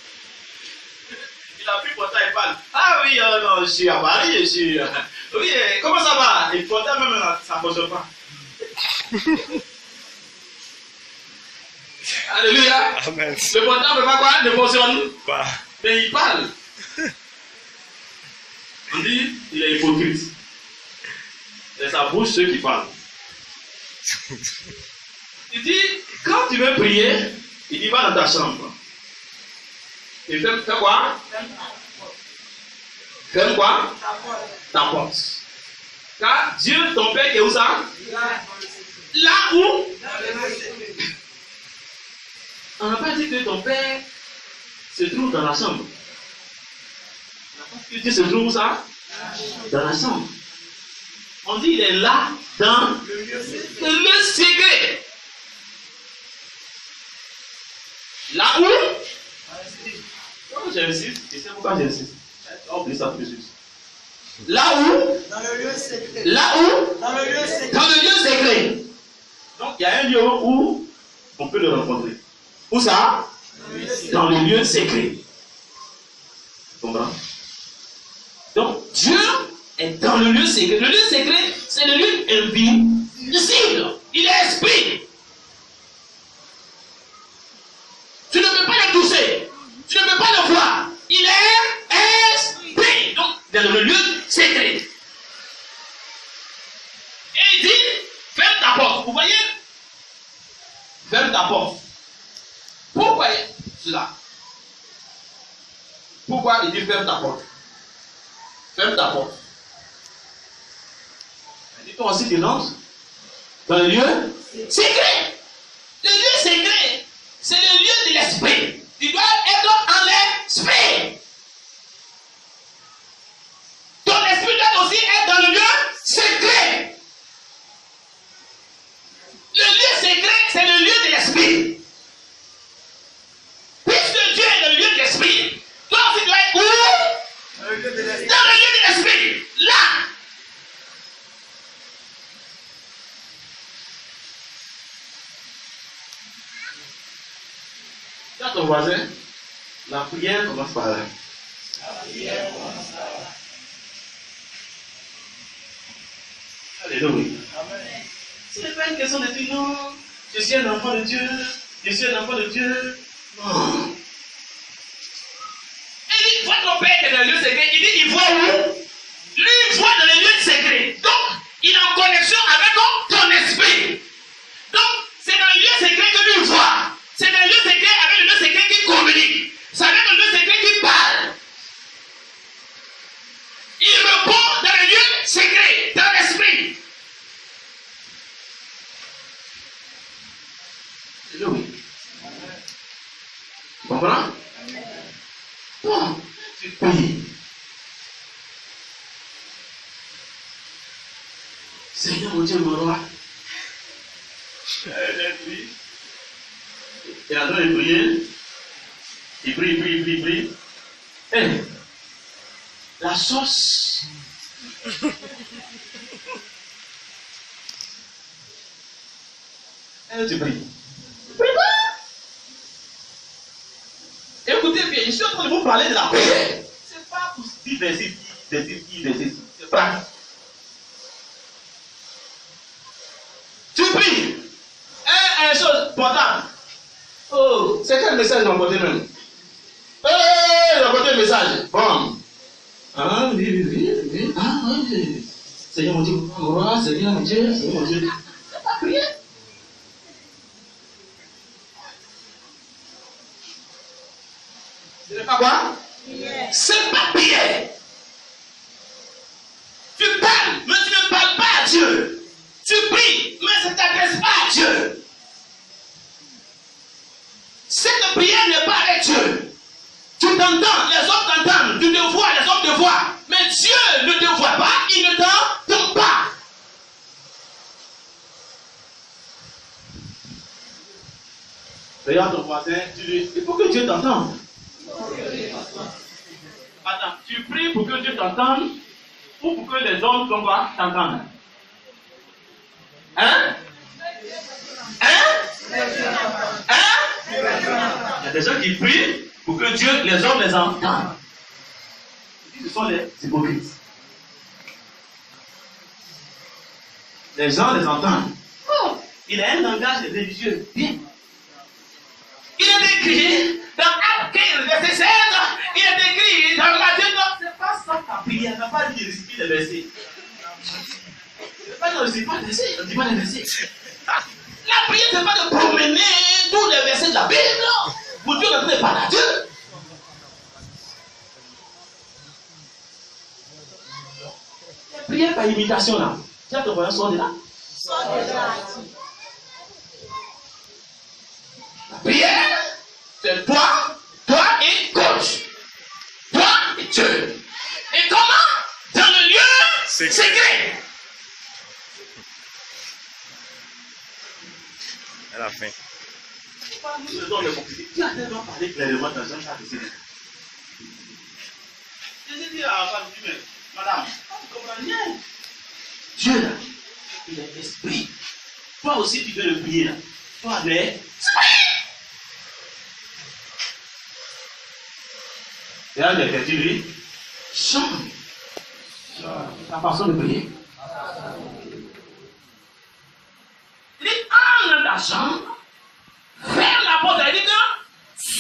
Il a pris pour ça, il parle. Ah oui, non, je suis à Paris, je suis. Oui, comment ça va? Et pourtant même ça ne fonctionne pas. Alléluia. Amen. Le portable ne va quoi? Ne fonctionne pas. Mais il parle. On dit, il est hypocrite. C'est sa bouche ceux qui parlent. Il dit, quand tu veux prier, il dit, va dans ta chambre. Et fais quoi? Ferme quoi? Ta porte. Car Dieu, ton Père, est où ça? Là où? On n'a pas dit que ton Père se trouve dans la chambre. Dieu se trouve où ça? Dans la chambre. On dit il est là dans le secret. Là où? Pourquoi j'insiste? Tu sais pourquoi j'insiste? On oublie ça tout de suite. Là où? Dans le lieu secret. Là où? Dans le lieu secret. Dans le lieu secret. Donc il y a un lieu où on peut le rencontrer. Où ça? Dans le lieu secret. Tu comprends? Donc Dieu est dans le lieu secret. Le lieu secret, c'est le lieu invisible. Il est esprit. Tu ne peux pas le toucher. Tu ne peux pas le voir. Il est esprit. Donc, dans le lieu secret. Et il dit, ferme ta porte. Vous voyez? Ferme ta porte. Pourquoi cela? Pourquoi il dit ferme ta porte? Ferme ta porte. Dit-on aussi qu'il entre dans le lieu secret. Le lieu secret, c'est le lieu de l'esprit. Tu dois être en l'esprit. Ton esprit doit aussi être dans le lieu secret. Le lieu secret, c'est le lieu de l'esprit. Puisque Dieu est dans le lieu de l'esprit, toi aussi tu dois être où? Dans le lieu de l'esprit. Là. Dans ton voisin, la prière commence par là. Alléluia. Ce n'est pas une question de dire non, je suis un enfant de Dieu, je suis un enfant de Dieu. Non. Il dit, votre père qui est dans le lieu secret, il dit, il voit où? Lui, il voit dans le lieu secret. Donc, il est en connexion avec ton esprit. Donc, c'est dans le lieu secret que lui voit. C'est dans le lieu secret avec le lieu secret qui communique. C'est avec le lieu secret qui parle. Il répond dans le lieu secret, dans l'esprit. Alléluia. Tu comprends? Bon, tu pries. Seigneur mon Dieu, mon roi. Il est en train de prier. Il prie. Hey, la sauce. Tu pries. Prie pas. Écoutez bien, je suis en train de vous parler de la prière. C'est pas pour dire verset. C'est pas. Tu pries. Une chose portable. Oh, c'est quel message j'ai envoyé même? J'ai envoyé un message. Bon. Ah, oui. Ah, oui. Seigneur mon Dieu, mon roi, Seigneur mon Dieu, Seigneur mon Dieu. C'est pas prier. Ce n'est pas quoi? C'est pas prier. Tu parles, mais tu ne parles pas à Dieu. Tu pries, mais ça ne t'adresse pas à Dieu. Cette prière n'est pas avec Dieu. Tu t'entends, les hommes t'entendent, tu te vois, les hommes te voient. Mais Dieu ne te voit pas, il ne t'entend pas. Regarde ton voisin, tu lui dis, il faut que Dieu t'entende. Attends, tu pries pour que Dieu t'entende ou pour que les hommes t'entendent? Hein? Il y a des gens qui prient pour que Dieu, les hommes les entendent. Ce sont les hypocrites. Les gens les entendent. Oh, il a un langage religieux. Bien. Il est écrit dans Acte 15, verset 16. Il est écrit dans Matthieu 9. C'est pas ça ta prière. Il n'a pas dit de réciter les versets. On ne dit pas les versets. On ne dit pas les versets. La prière, ce n'est pas de promener tous les versets de la Bible. Pour Dieu ne pas à Dieu. La prière par imitation là. Tu as ton voyant, sort de là. La prière, c'est toi et coach. Toi et Dieu. Et comment? Dans le lieu secret. À la fin. Nous devons le compliquer. Tu as tellement parlé clairement dans un cas de série. Je dis à la femme, madame, manière. Dieu là, il est esprit. Toi aussi, tu veux le prier là. Toi, il est esprit. Et là, il a dit, lui, change ta façon de prier. Il dit, entre dans ta chambre, ferme la porte, il dit que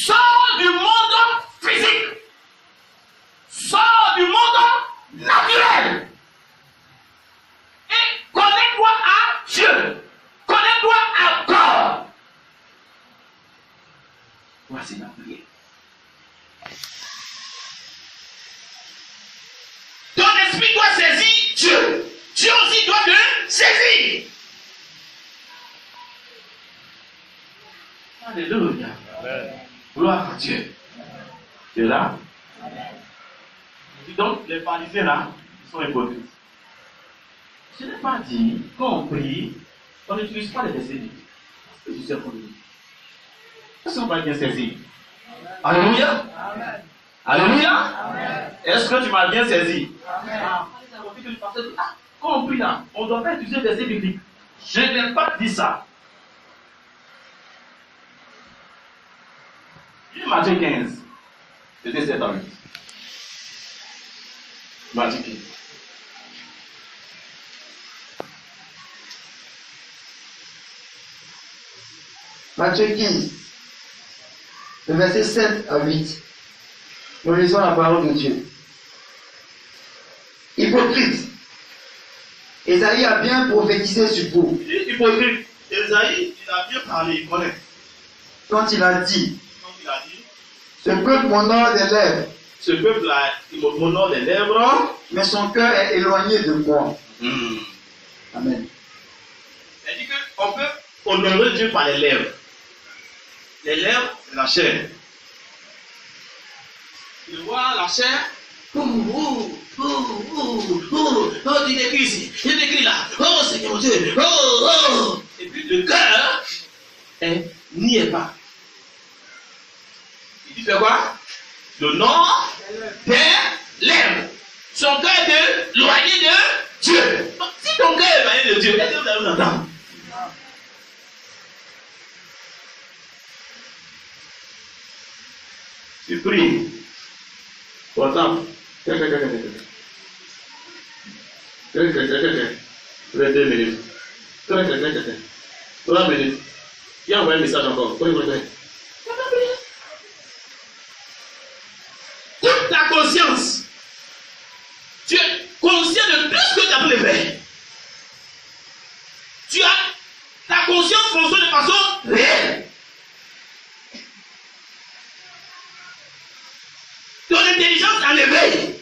sors du monde physique, sors du monde naturel et connecte-toi à Dieu, connecte-toi à God. Voici la prière. Ton esprit doit saisir Dieu. Dieu aussi doit te saisir. Alléluia. Gloire à Dieu. Tu es là? Donc, les pharisiens là, ils sont hypocrites. Je n'ai pas dit, quand on prie, on n'utilise pas les versets bibliques. Parce que je sais qu'on dit. Est-ce qu'on va bien saisir? Alléluia. Alléluia. Est-ce que tu m'as bien saisi? Quand on prie là, on ne doit pas utiliser les versets bibliques. Je n'ai pas dit ça. Matthieu 15, c'était 7 à 8. Matthieu 15. Matthieu 15, le verset 7 à 8. Nous lisons la parole de Dieu. Hypocrite. Ésaïe a bien prophétisé sur vous. Il dit hypocrite. Ésaïe, il a bien parlé, il connaît. Quand il a dit, Il a dit, ce peuple m'honore des lèvres, ce peuple-là, il m'honore des lèvres, mais son cœur est éloigné de moi. Amen. il dit qu'on peut honorer Dieu par les lèvres. Les lèvres, c'est la chair. Tu vois la chair. Oh, tu t'écris ici, tu t'écris là. Oh, Seigneur mon Dieu. Oh. Et puis le cœur, n'y est pas. Il fait quoi? Le nom des lèvres. Son cœur est éloigné de Dieu. Donc, si ton cœur est éloigné de Dieu, qu'est-ce que vous allez entendre? Tu pries. Par exemple, 2 minutes. 3 minutes. Il y a envoyé un message encore. Toute ta conscience, tu es conscient de tout ce que tu as pu faire. Tu as ta conscience fonctionne de façon réelle. Ton intelligence en éveil.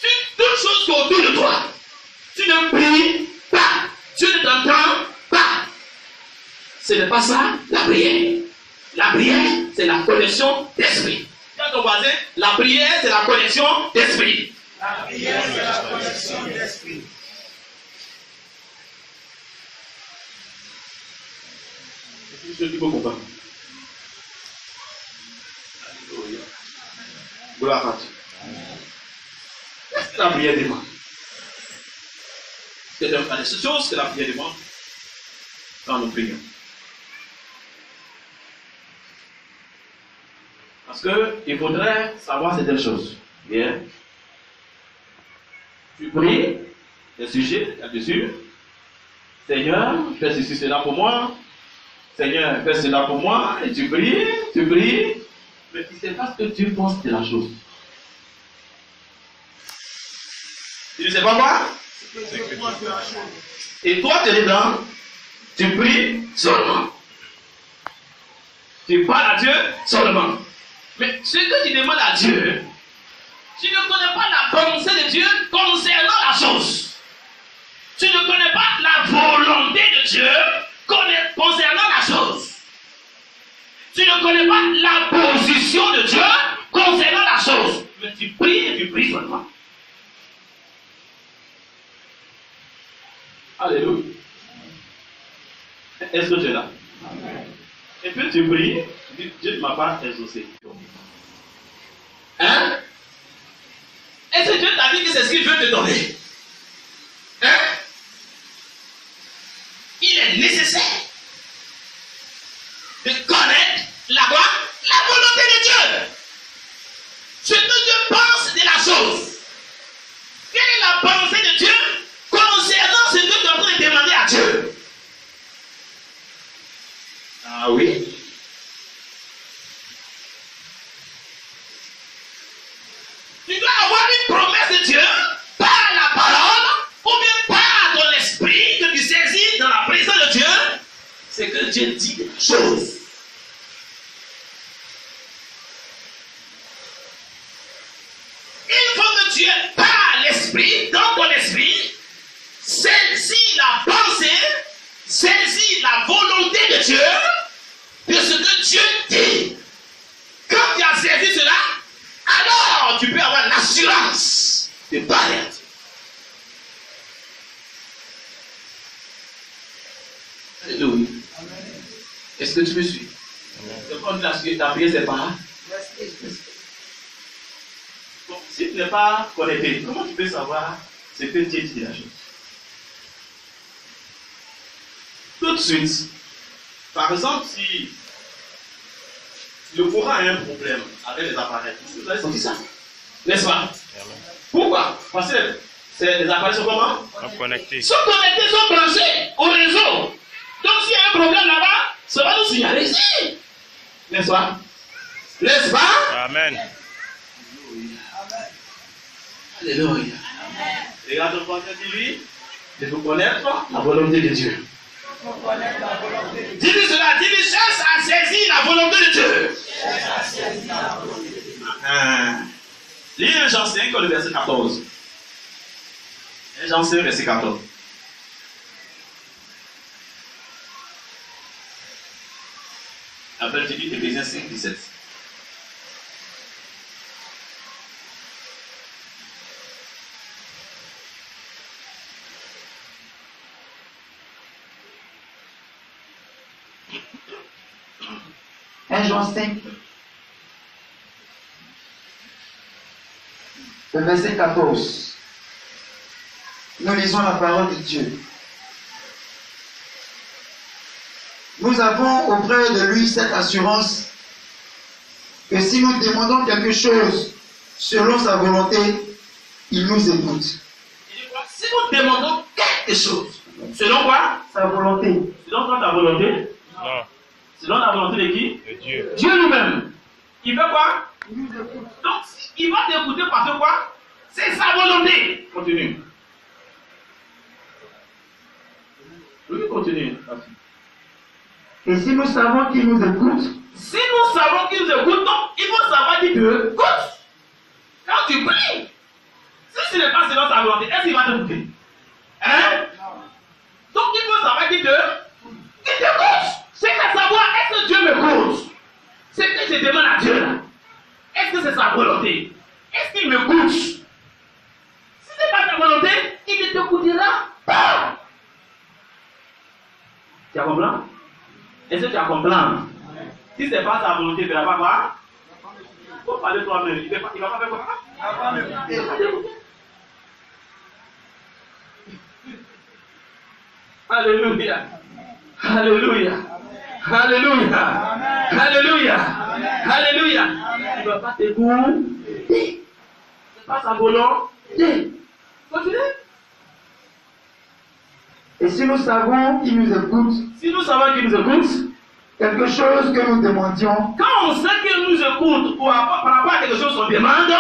Sur toutes choses qui sont autour de toi. Tu ne pries pas. Tu ne t'entends pas. Ce n'est pas ça la prière. La prière, c'est la connexion d'esprit. Quand ton voisin, la prière, c'est la connexion d'esprit. La prière, c'est la connexion d'esprit. C'est ce qu'il faut comprendre. Alléluia. Gloire à Dieu. Qu'est-ce que la prière demande? C'est une chose que la prière demande quand nous prions. Parce qu'il faudrait savoir certaines choses. Bien. Tu pries, des sujets là-dessus. Seigneur, fais ceci, cela pour moi. Seigneur, fais cela pour moi. Et tu pries. Mais tu ne sais pas ce que Dieu pense de la chose. Tu ne sais pas quoi? Et toi, tu es dedans. Tu pries seulement. Tu parles à Dieu seulement. Mais ce que tu demandes à Dieu, tu ne connais pas la pensée de Dieu concernant la chose. Tu ne connais pas la volonté de Dieu concernant la chose. Tu ne connais pas la position de Dieu concernant la chose. Mais tu pries et tu pries seulement. Alléluia. Est-ce que tu es là? Et puis tu pries, tu dis, Dieu ne m'a pas exaucé. Hein? Est-ce que Dieu t'a Ça veut dire que c'est ce qu'il veut te donner. Hein? Il est nécessaire de connaître la volonté de Dieu. Ce que Dieu pense de la chose. Quelle est la pensée de Dieu concernant ce que tu es en train de demander à Dieu? Ah oui. Tu dois avoir une promesse de Dieu par la parole ou bien par ton esprit que tu saisis dans la présence de Dieu. C'est que Dieu dit des choses. Il faut que tu aies par l'esprit, dans ton esprit, saisis la pensée, saisis la volonté de Dieu, de ce que Dieu dit. Quand tu as saisi cela, alors tu peux avoir l'assurance de parler à Dieu. Alléluia. Est-ce que tu me suis? Comme ta prière, c'est pas. Donc, si tu n'es pas connecté, comment tu peux savoir ce que Dieu dit de la chose? Tout de suite, par exemple, si le courant a un problème avec les appareils, vous avez senti ça? N'est-ce pas? Pourquoi? Parce que les appareils sont comment? Connectés. Sont connectés, sont branchés au réseau. Donc s'il y a un problème là-bas, ça va nous signaler ici. N'est-ce pas? N'est-ce pas? Amen. Alléluia. Regarde ton frère qui dit, de vous connaître la volonté de Dieu. Dis-lui cela, dis-lui, cherche à saisir la volonté de Dieu. Lis 1 Jean 5, le verset 14. 1 Jean 5, verset 14. Après, tu dis Éphésiens 5, 17. Jean 5, le verset 14. Nous lisons la parole de Dieu. Nous avons auprès de lui cette assurance que si nous demandons quelque chose selon sa volonté, il nous écoute. Si nous demandons quelque chose, selon quoi? Sa volonté. Selon quoi ta volonté? Non. Selon la volonté de qui? De Dieu. Dieu lui-même. Il fait quoi? Donc, il va t'écouter parce que quoi? C'est sa volonté. Continue. Oui, continue. Et si nous savons qu'il nous écoute, si nous savons qu'il nous écoute, donc il faut savoir qu'il te écoute. Quand tu pries, si ce n'est pas selon sa volonté, est-ce qu'il va t'écouter? Hein? Donc il faut savoir qu'il t'écoute. C'est qu'à savoir, est-ce que Dieu m'écoute? C'est que je demande à Dieu là. Est-ce que c'est sa volonté? Est-ce qu'il m'écoute? Si ce n'est pas sa volonté, il ne t'écoutera pas. Tu as compris? Est-ce que tu as compris? Si ce n'est pas sa volonté, il ne va pas quoi? Il faut parler toi-même. Il ne va pas faire quoi? Il va pas t'écouter. Alléluia. Alléluia. Alléluia. Alléluia. Alléluia. Il ne va pas t'écouter. Ce n'est pas sa volonté. Continue. et si nous savons qu'il nous écoute, Si nous savons qu'il nous écoute, quelque chose que nous demandions, quand on sait qu'il nous écoute par rapport à quelque chose qu'on demande,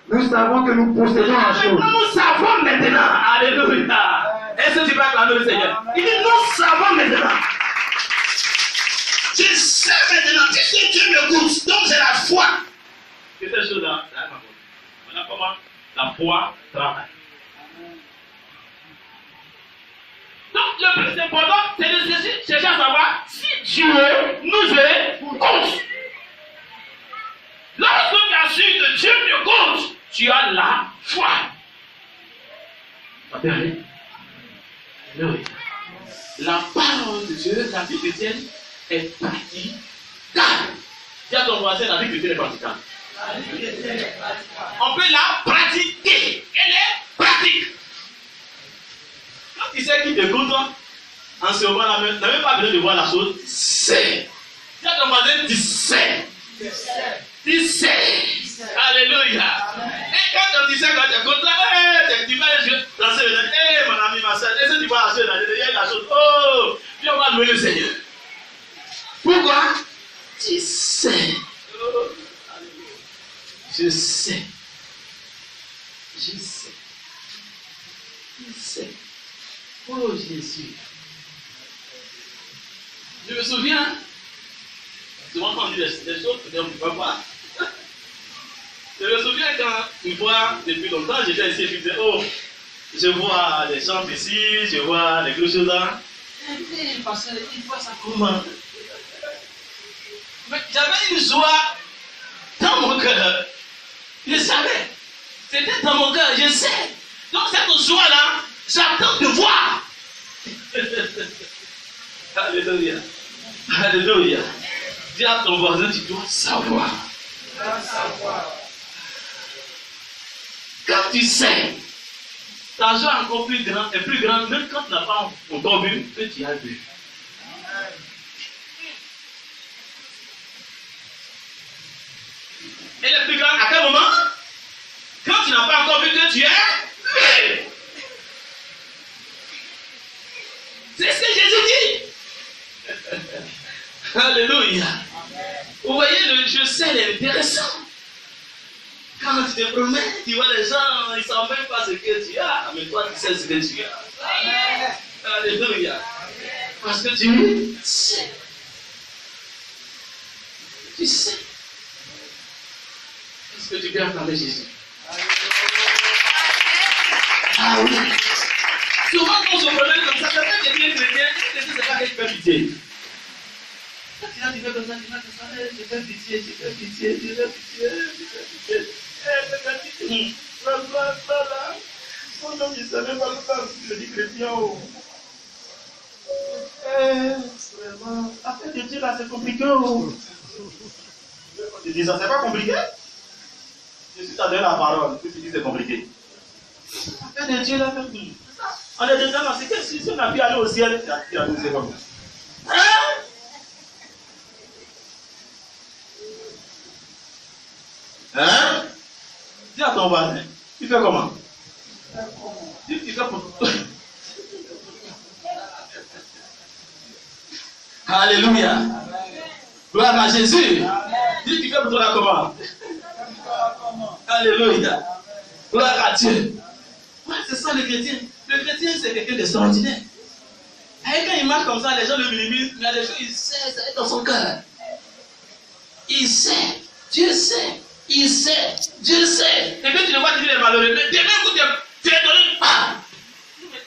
nous savons que nous possédons la chose. nous savons maintenant. Alléluia. Est-ce que tu peux acclamer le Seigneur? Il dit nous savons maintenant. Je sais maintenant, puisque Dieu m'écoute, donc j'ai la foi. C'est cette chose-là. Voilà comment la foi travaille. Donc le plus important, c'est de chercher à savoir si Dieu nous écoute. Lorsque tu as su que Dieu t'écoute, tu as la foi. La parole de Dieu, la vie chrétienne est praticable. Dis à ton voisin, la vie chrétienne est praticable. On peut la pratiquer. Elle est pratique. Quand tu sais qui t'écoute, toi, en ce moment, tu n'as même pas besoin de voir la chose. C'est. Tu as ton voisin, tu sais. Tu sais. Alléluia. Et quand tu sais, quand tu es content, tu vas lancer le temps. Hé, mon ami, ma soeur, est-ce que tu vois la chose là? Il y a la chose. Oh, puis on va louer le Seigneur. Pourquoi? Tu sais. Oh, je sais. Je sais. Je sais. Oh Jésus. Je me souviens, souvent quand on dit des choses, peut-être on ne peut pas. Je me souviens quand, une fois, depuis longtemps, j'étais ici et je disais, oh, je vois les chants ici, je vois les cloches là. Et parce qu'il voit ça comment? Mais j'avais une joie dans mon cœur. Je savais. C'était dans mon cœur, je sais. Donc cette joie-là, j'attends de voir. Alléluia. Alléluia. Dis à ton voisin, tu dois savoir. Quand tu sais, ta joie est encore plus grande, même quand tu n'as pas encore vu que tu as vu. Elle est plus grande à quel moment? Quand tu n'as pas encore vu que tu es vu. C'est ce que Jésus dit. Alléluia. Vous voyez, le je sais, il est intéressant. Quand tu te promets, tu vois les gens, ils ne savent même pas ce que tu as, mais toi tu sais ce que tu as. Alléluia. Parce que tu sais. Tu sais. Est-ce que tu peux entendre Jésus? Ah oui. Souvent, quand on se promène comme ça, quand tu es bien chrétien, c'est pas que tu fais pitié. Quand tu fais comme ça, je fais pitié, je fais pitié, je fais pitié, je fais pitié. Eh, mais là. Mon homme, il ne savait pas le temps si je dis chrétien. Vraiment. Affaire de Dieu, là, c'est compliqué. Je dis ça, c'est pas compliqué. Je suis donné la parole, que tu dis c'est compliqué. Affaire de Dieu, là, faire tout. On est déjà dans ce que si on a pu aller au ciel, tu as dit c'est comme ça. Hein? Hein? Dis à ton voisin, tu fais comment? Tu fais pour toi. Alléluia. Gloire à Jésus. Dis tu fais pour toi comment? Alléluia. Gloire à Dieu. Ouais, c'est ça le chrétien. Le chrétien, c'est quelqu'un d'extraordinaire. Et quand il marche comme ça, les gens le minimisent, mais il y a des choses, il sait, ça est dans son cœur. Il sait, Dieu sait, il sait, Dieu sait. Et puis tu le vois, tu dis les malheureux, mais demain, tu es donné une part. Elle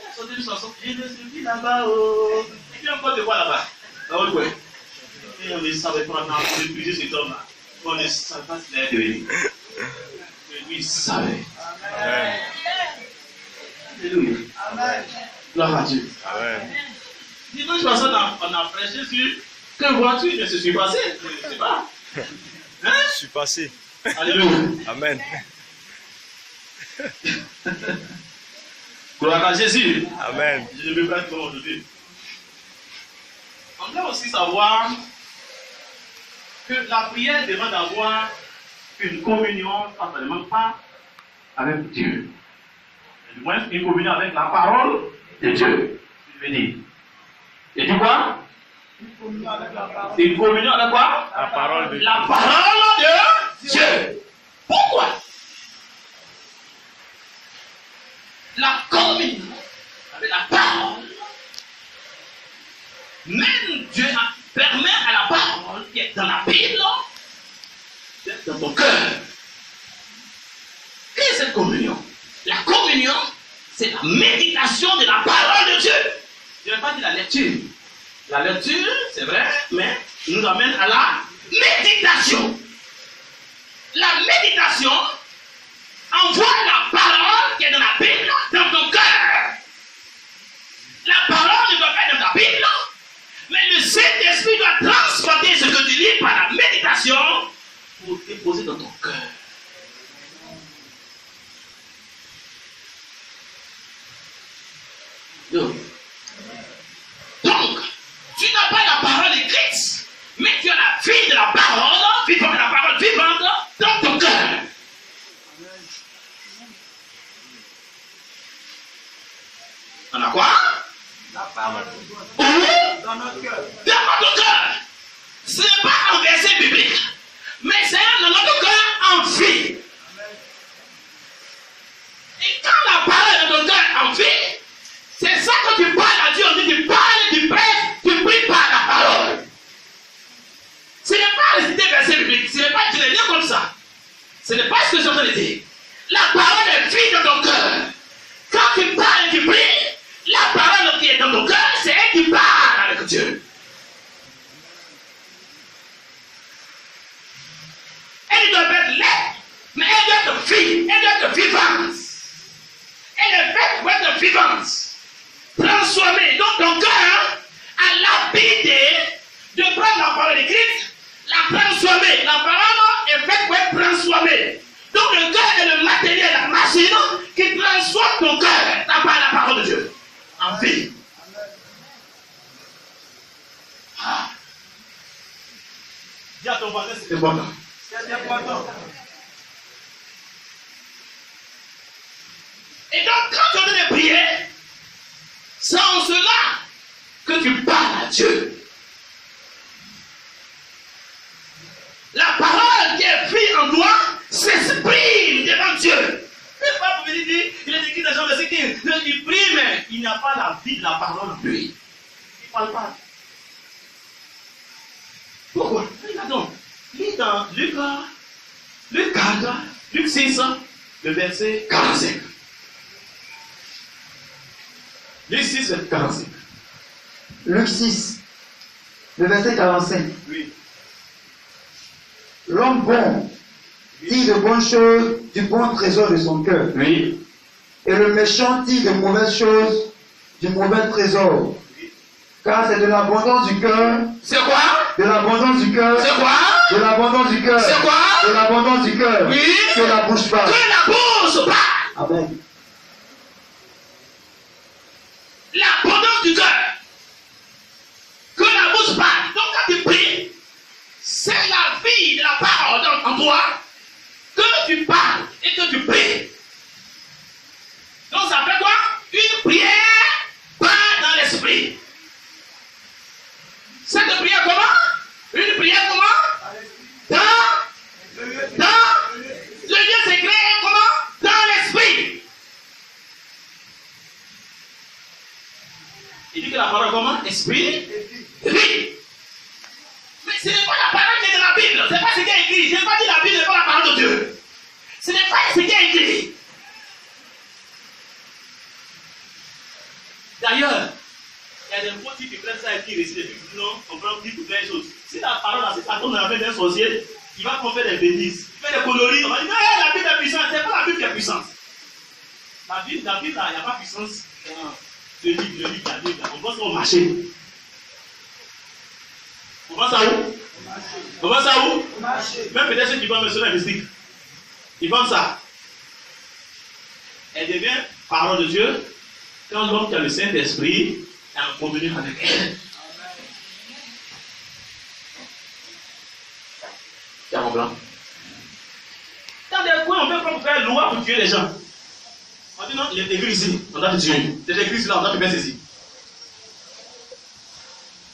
a chanté une chanson, je me suis dit là-bas, oh. Et puis encore te voit là-bas. Là-haut, quoi. Et on ne savait pas, on a refusé cet homme-là. On ne savait pas ce qu'il allait devenir. Mais lui, il savait. Amen. Alléluia. Amen. Gloire à Dieu. Amen. Dimanche passé, on a prêché sur que vois-tu ne se suis passé. Je ne sais pas. Hein? Je suis passé. Alléluia. Amen. Gloire à Jésus. Amen. Je ne veux pas être comme aujourd'hui. On doit aussi savoir que la prière demande d'avoir une communion, ça ne demande pas avec Dieu. Du moins, une communion avec la parole de Dieu. Je veux dire. Et tu quoi? Une communion avec quoi? La parole de Dieu. La parole de Dieu. Pourquoi? La communion avec la parole. Même Dieu permet à la parole qui est dans la Bible d'être dans ton cœur. Qu'est-ce que cette communion? La communion, c'est la méditation de la parole de Dieu. Je ne vais pas dire la lecture. La lecture, c'est vrai, mais nous amène à la méditation. La méditation envoie la parole qui est dans la Bible dans ton cœur. La parole ne doit pas être dans ta Bible, mais le Saint-Esprit doit transporter ce que tu lis par la méditation pour déposer dans ton cœur. Donc, tu n'as pas la parole écrite, mais tu as la vie de la parole, vivante, la parole vivante dans ton cœur. On a quoi? La parole Où? dans notre cœur. Dans notre cœur. Ce n'est pas un verset biblique, mais c'est dans notre cœur en vie. Et quand la parole est dans ton cœur en vie, c'est ça que tu parles à Dieu. On dit tu parles, tu prêches, tu pries par la parole. Ce n'est pas réciter verset biblique, ce n'est pas dire rien comme ça. Ce n'est pas ce que je suis en train de dire. La parole est vie dans ton cœur. Quand tu parles et tu pries, la parole qui est dans ton cœur, c'est elle qui parle avec Dieu. Elle doit être laide, mais elle doit être vie, elle doit être vivante. Elle est faite pour être vivante. Transformée. Donc ton cœur a l'habitude de prendre la parole écrite, la transformer. La parole est faite pour être transformée. Donc le cœur est le matériel, la machine qui transforme ton cœur par la parole de Dieu en vie. Ah. Dis à ton voisin, c'est important. C'est important. Et donc, quand tu es prier, c'est en cela que tu parles à Dieu. La parole qui est vie en toi s'exprime devant Dieu. C'est pas pour venir dire, il est écrit dans Jean verset 15, il prie, mais il n'y a pas la vie de la parole en lui. Il ne parle pas. Pourquoi? Regardons. Lis dans Luc 4, Luc 6, le verset 45. Luc 6, verset 45. Luc 6, le verset 45. Oui. L'homme bon dit de bonnes choses du bon trésor de son cœur. Oui. Et le méchant dit de mauvaises choses du mauvais trésor. Car c'est de l'abondance du cœur. C'est quoi? De l'abondance du cœur. C'est quoi? De l'abondance du cœur. C'est quoi? De l'abondance du cœur. Oui. Que la bouche parle. Que la bouche parle. Amen. L'abondance du cœur. Que la bouche parle. Donc quand tu pries, c'est la vie de la parole en toi que tu parles et que tu pries. Donc ça fait quoi? Une prière pas dans l'esprit. Cette prière comment? Une prière comment? Dans le lieu secret comment? Dans l'esprit. Il dit que la parole comment? Esprit, vie. Mais ce n'est pas la parole qui est dans la Bible. Ce n'est pas ce qui est écrit. Je n'ai pas dit la Bible n'est pas la parole de Dieu. Ce n'est pas ce qui est écrit. D'ailleurs, il y a des mots qui prennent ça et qui récitent et qui disent non, on prend dit pour plein de choses. Si la parole a cette façon de la main d'un sorcier, il va faire des bêtises. Il fait des coloris, on va dire non, la Bible est puissante. Ce n'est pas la Bible qui est puissante. La Bible, il n'y a pas puissance. Le livre, la Bible, on pense au marché. On pense à où? On pense à où? Même peut-être ceux qui vont me sur la mystique. Ils vendent ça. Elle devient parole de Dieu quand l'homme qui a le Saint-Esprit est en communion avec elle. C'est en blanc. Dans des coins, on peut pas faire loi pour tuer les gens. On dit non, il est écrit ici, on doit te tuer. C'est écrit ici, là, on doit te faire ceci.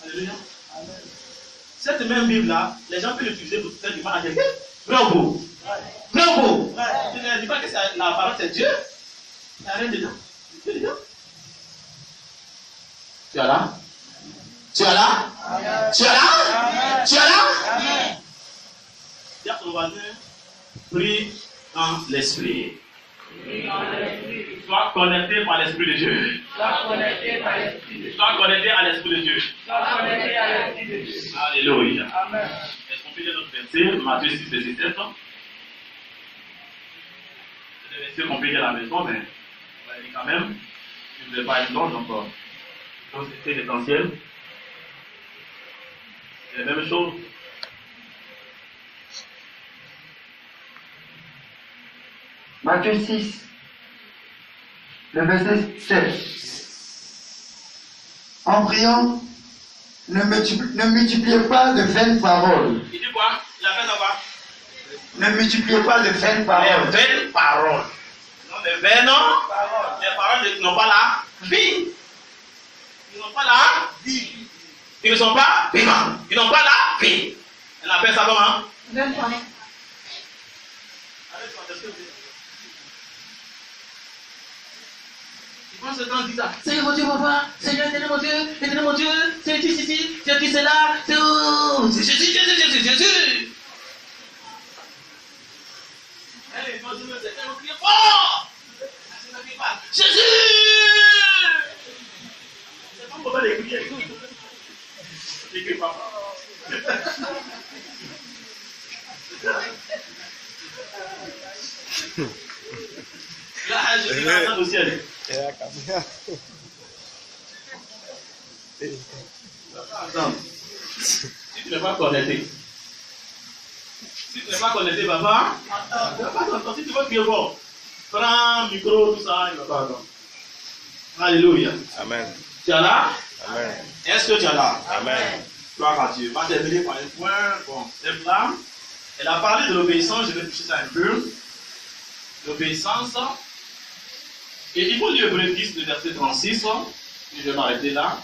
Alléluia. Cette même Bible-là, les gens peuvent l'utiliser pour faire du mal à quelqu'un. Vrai ou beau? Vrai ou beau? Je ne dis pas que la parole c'est Dieu. Il n'y a rien dedans. Dieu dedans. Tu es là? Tu es là? Tu es là? Tu es là? Dis à ton voisin, prie en l'esprit. Sois connecté par l'Esprit de Dieu. Sois connecté par l'Esprit de Dieu. Sois connecté à l'Esprit de Dieu. Sois connecté à l'Esprit de Dieu. Alléluia. Amen. Est-ce qu'on peut lire notre verset, Matthieu 6, verset 7? C'est des versets qu'on peut lire à la maison, mais on va lire quand même. Si vous n'avez pas être long, donc c'est l'essentiel. C'est la même chose. Matthieu 6, le verset 7. En priant, ne multipliez pas de vaines paroles. Il dit quoi? Il a fait ça quoi? Ne multipliez pas de vaines paroles. Les vaines paroles. Non, les vaines, non? Les paroles n'ont pas la vie. Ils n'ont pas la vie. Ils ne sont pas vivants. Ils n'ont pas la vie. Elle appelle ça comment? Même pas. Quand ce temps dit ça, Seigneur mon Dieu, papa, Seigneur éternel mon Dieu, c'est ici, c'est qui c'est là, c'est où? C'est Jésus, Jésus, Jésus, Jésus. Allez, quand je me dis, on crie fort. Jésus! C'est pas pour les crier. Les crie papa. Là, je suis là au ciel. Attends. Si tu n'es pas connecté. Si tu n'es pas connecté, papa, attends. Si tu veux crier fort, prends le micro, tout ça, il ne va pas attendre. Alléluia. Amen. Tu es là? Amen. Est-ce que tu es là? Amen. Gloire à Dieu. On va terminer par un point. Bon, c'est là. Elle a parlé de l'obéissance, je vais toucher ça un peu. L'obéissance. Et il faut lire Hébreux 10, le verset 36. Je vais m'arrêter là.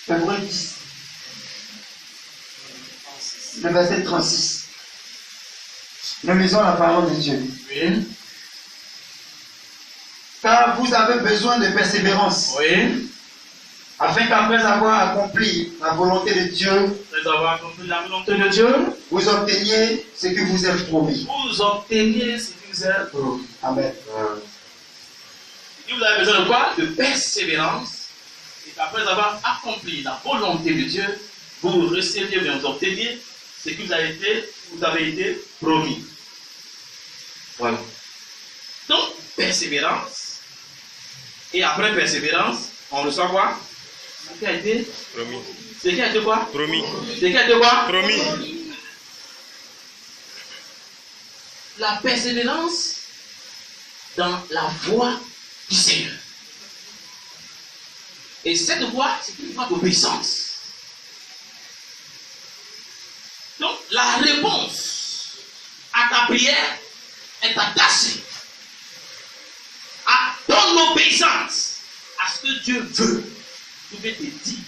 Hébreux 10, le verset 36. Nous lisons la parole de Dieu. Oui. Car vous avez besoin de persévérance, Oui. afin qu'après avoir accompli la volonté de Dieu, Après avoir accompli la volonté de Dieu, vous obteniez ce que vous êtes promis. vous obteniez ce qui vous est promis. Amen. Et vous avez besoin de quoi? De persévérance. Et qu'après avoir accompli la volonté de Dieu, vous receviez, mais vous obteniez ce qui vous avez été promis. Voilà. Donc, persévérance. Et après persévérance, on reçoit quoi? Ce qui a été Promis. Ce qui a été quoi? Promis. Ce qui a été quoi? Promis. La persévérance dans la voie du Seigneur. Et cette voie, c'est une voie d'obéissance. Donc, la réponse à ta prière est attachée à ton obéissance, à ce que Dieu veut. Je vais te dire,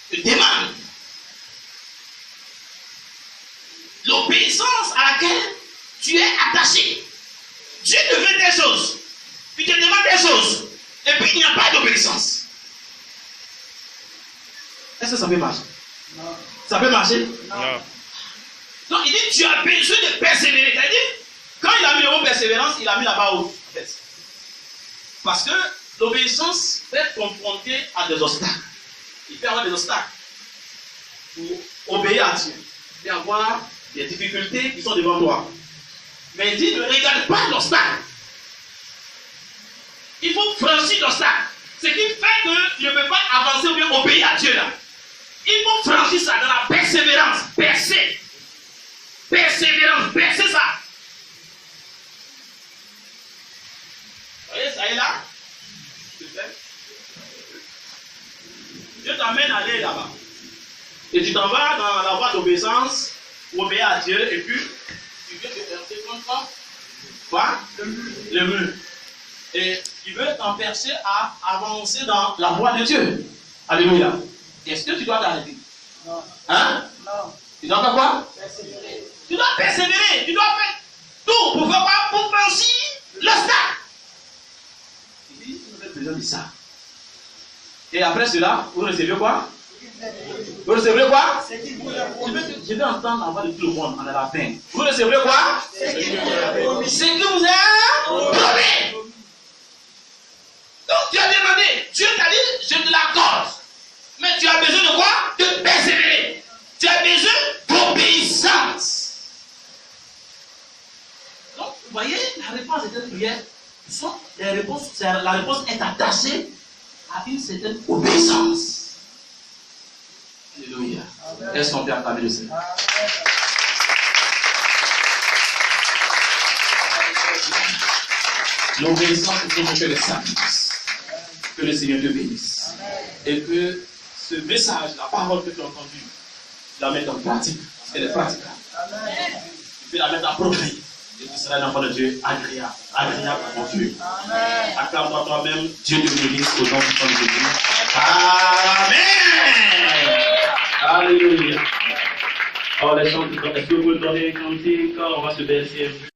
te demande l'obéissance à laquelle tu es attaché. Dieu te veut des choses, il te demande des choses, et puis il n'y a pas d'obéissance. Est-ce que ça peut marcher? Non. Ça peut marcher? Non. Donc il dit tu as besoin de persévérer. C'est-à-dire, quand il a mis le mot persévérance, il a mis là-bas au fait. Parce que l'obéissance peut être confrontée à des obstacles. Il peut y avoir des obstacles pour obéir à Dieu. Il peut y avoir des difficultés qui sont devant toi. Mais il dit ne regarde pas l'obstacle. Il faut franchir l'obstacle. Ce qui fait que tu ne peux pas avancer ou bien obéir à Dieu là. Il faut franchir ça dans la persévérance. Percer. Persévérance. Percer ça. Vous voyez, ça est là. Dieu t'amène à aller là-bas. Et tu t'en vas dans la voie d'obéissance pour obéir à Dieu. Et puis, tu viens te percer contre quoi? Le mur. Et il veut t'empêcher à avancer dans la voie de Dieu. Alléluia. Est-ce que tu dois t'arrêter? Non. Hein? Non. Tu dois faire quoi? Persévérer. Tu dois persévérer. Tu dois faire tout pour faire quoi? Pour franchir l'obstacle. Il dit, vous avez besoin de ça. Et après cela, vous recevez quoi? Vous recevrez quoi? Je vais entendre la voix de tout le monde en la fin. Vous recevrez quoi? Ce que vous avez promis. Donc tu as demandé, Dieu t'a dit, je te l'accorde. Mais tu as besoin de quoi? De persévérer. Tu as besoin d'obéissance. voyez, la réponse de cette prière, la réponse est attachée à une certaine obéissance. Alléluia. Est-ce qu'on peut acclamer le Seigneur? L'obéissance, c'est ce qu'on fait les sacrifices. Que le Seigneur te bénisse. Et que ce message, la parole que tu as entendue, tu la mettes en pratique. Parce qu'elle est pratique. Tu peux la mettre à profit. Et tu seras un enfant de Dieu agréable. Agréable à mon Dieu. Acclame-toi toi-même. Dieu te bénisse au nom de Jésus. Amen. Alléluia. Alors les gens, est-ce que vous pouvez donner un cantique quand on va se baisser un peu?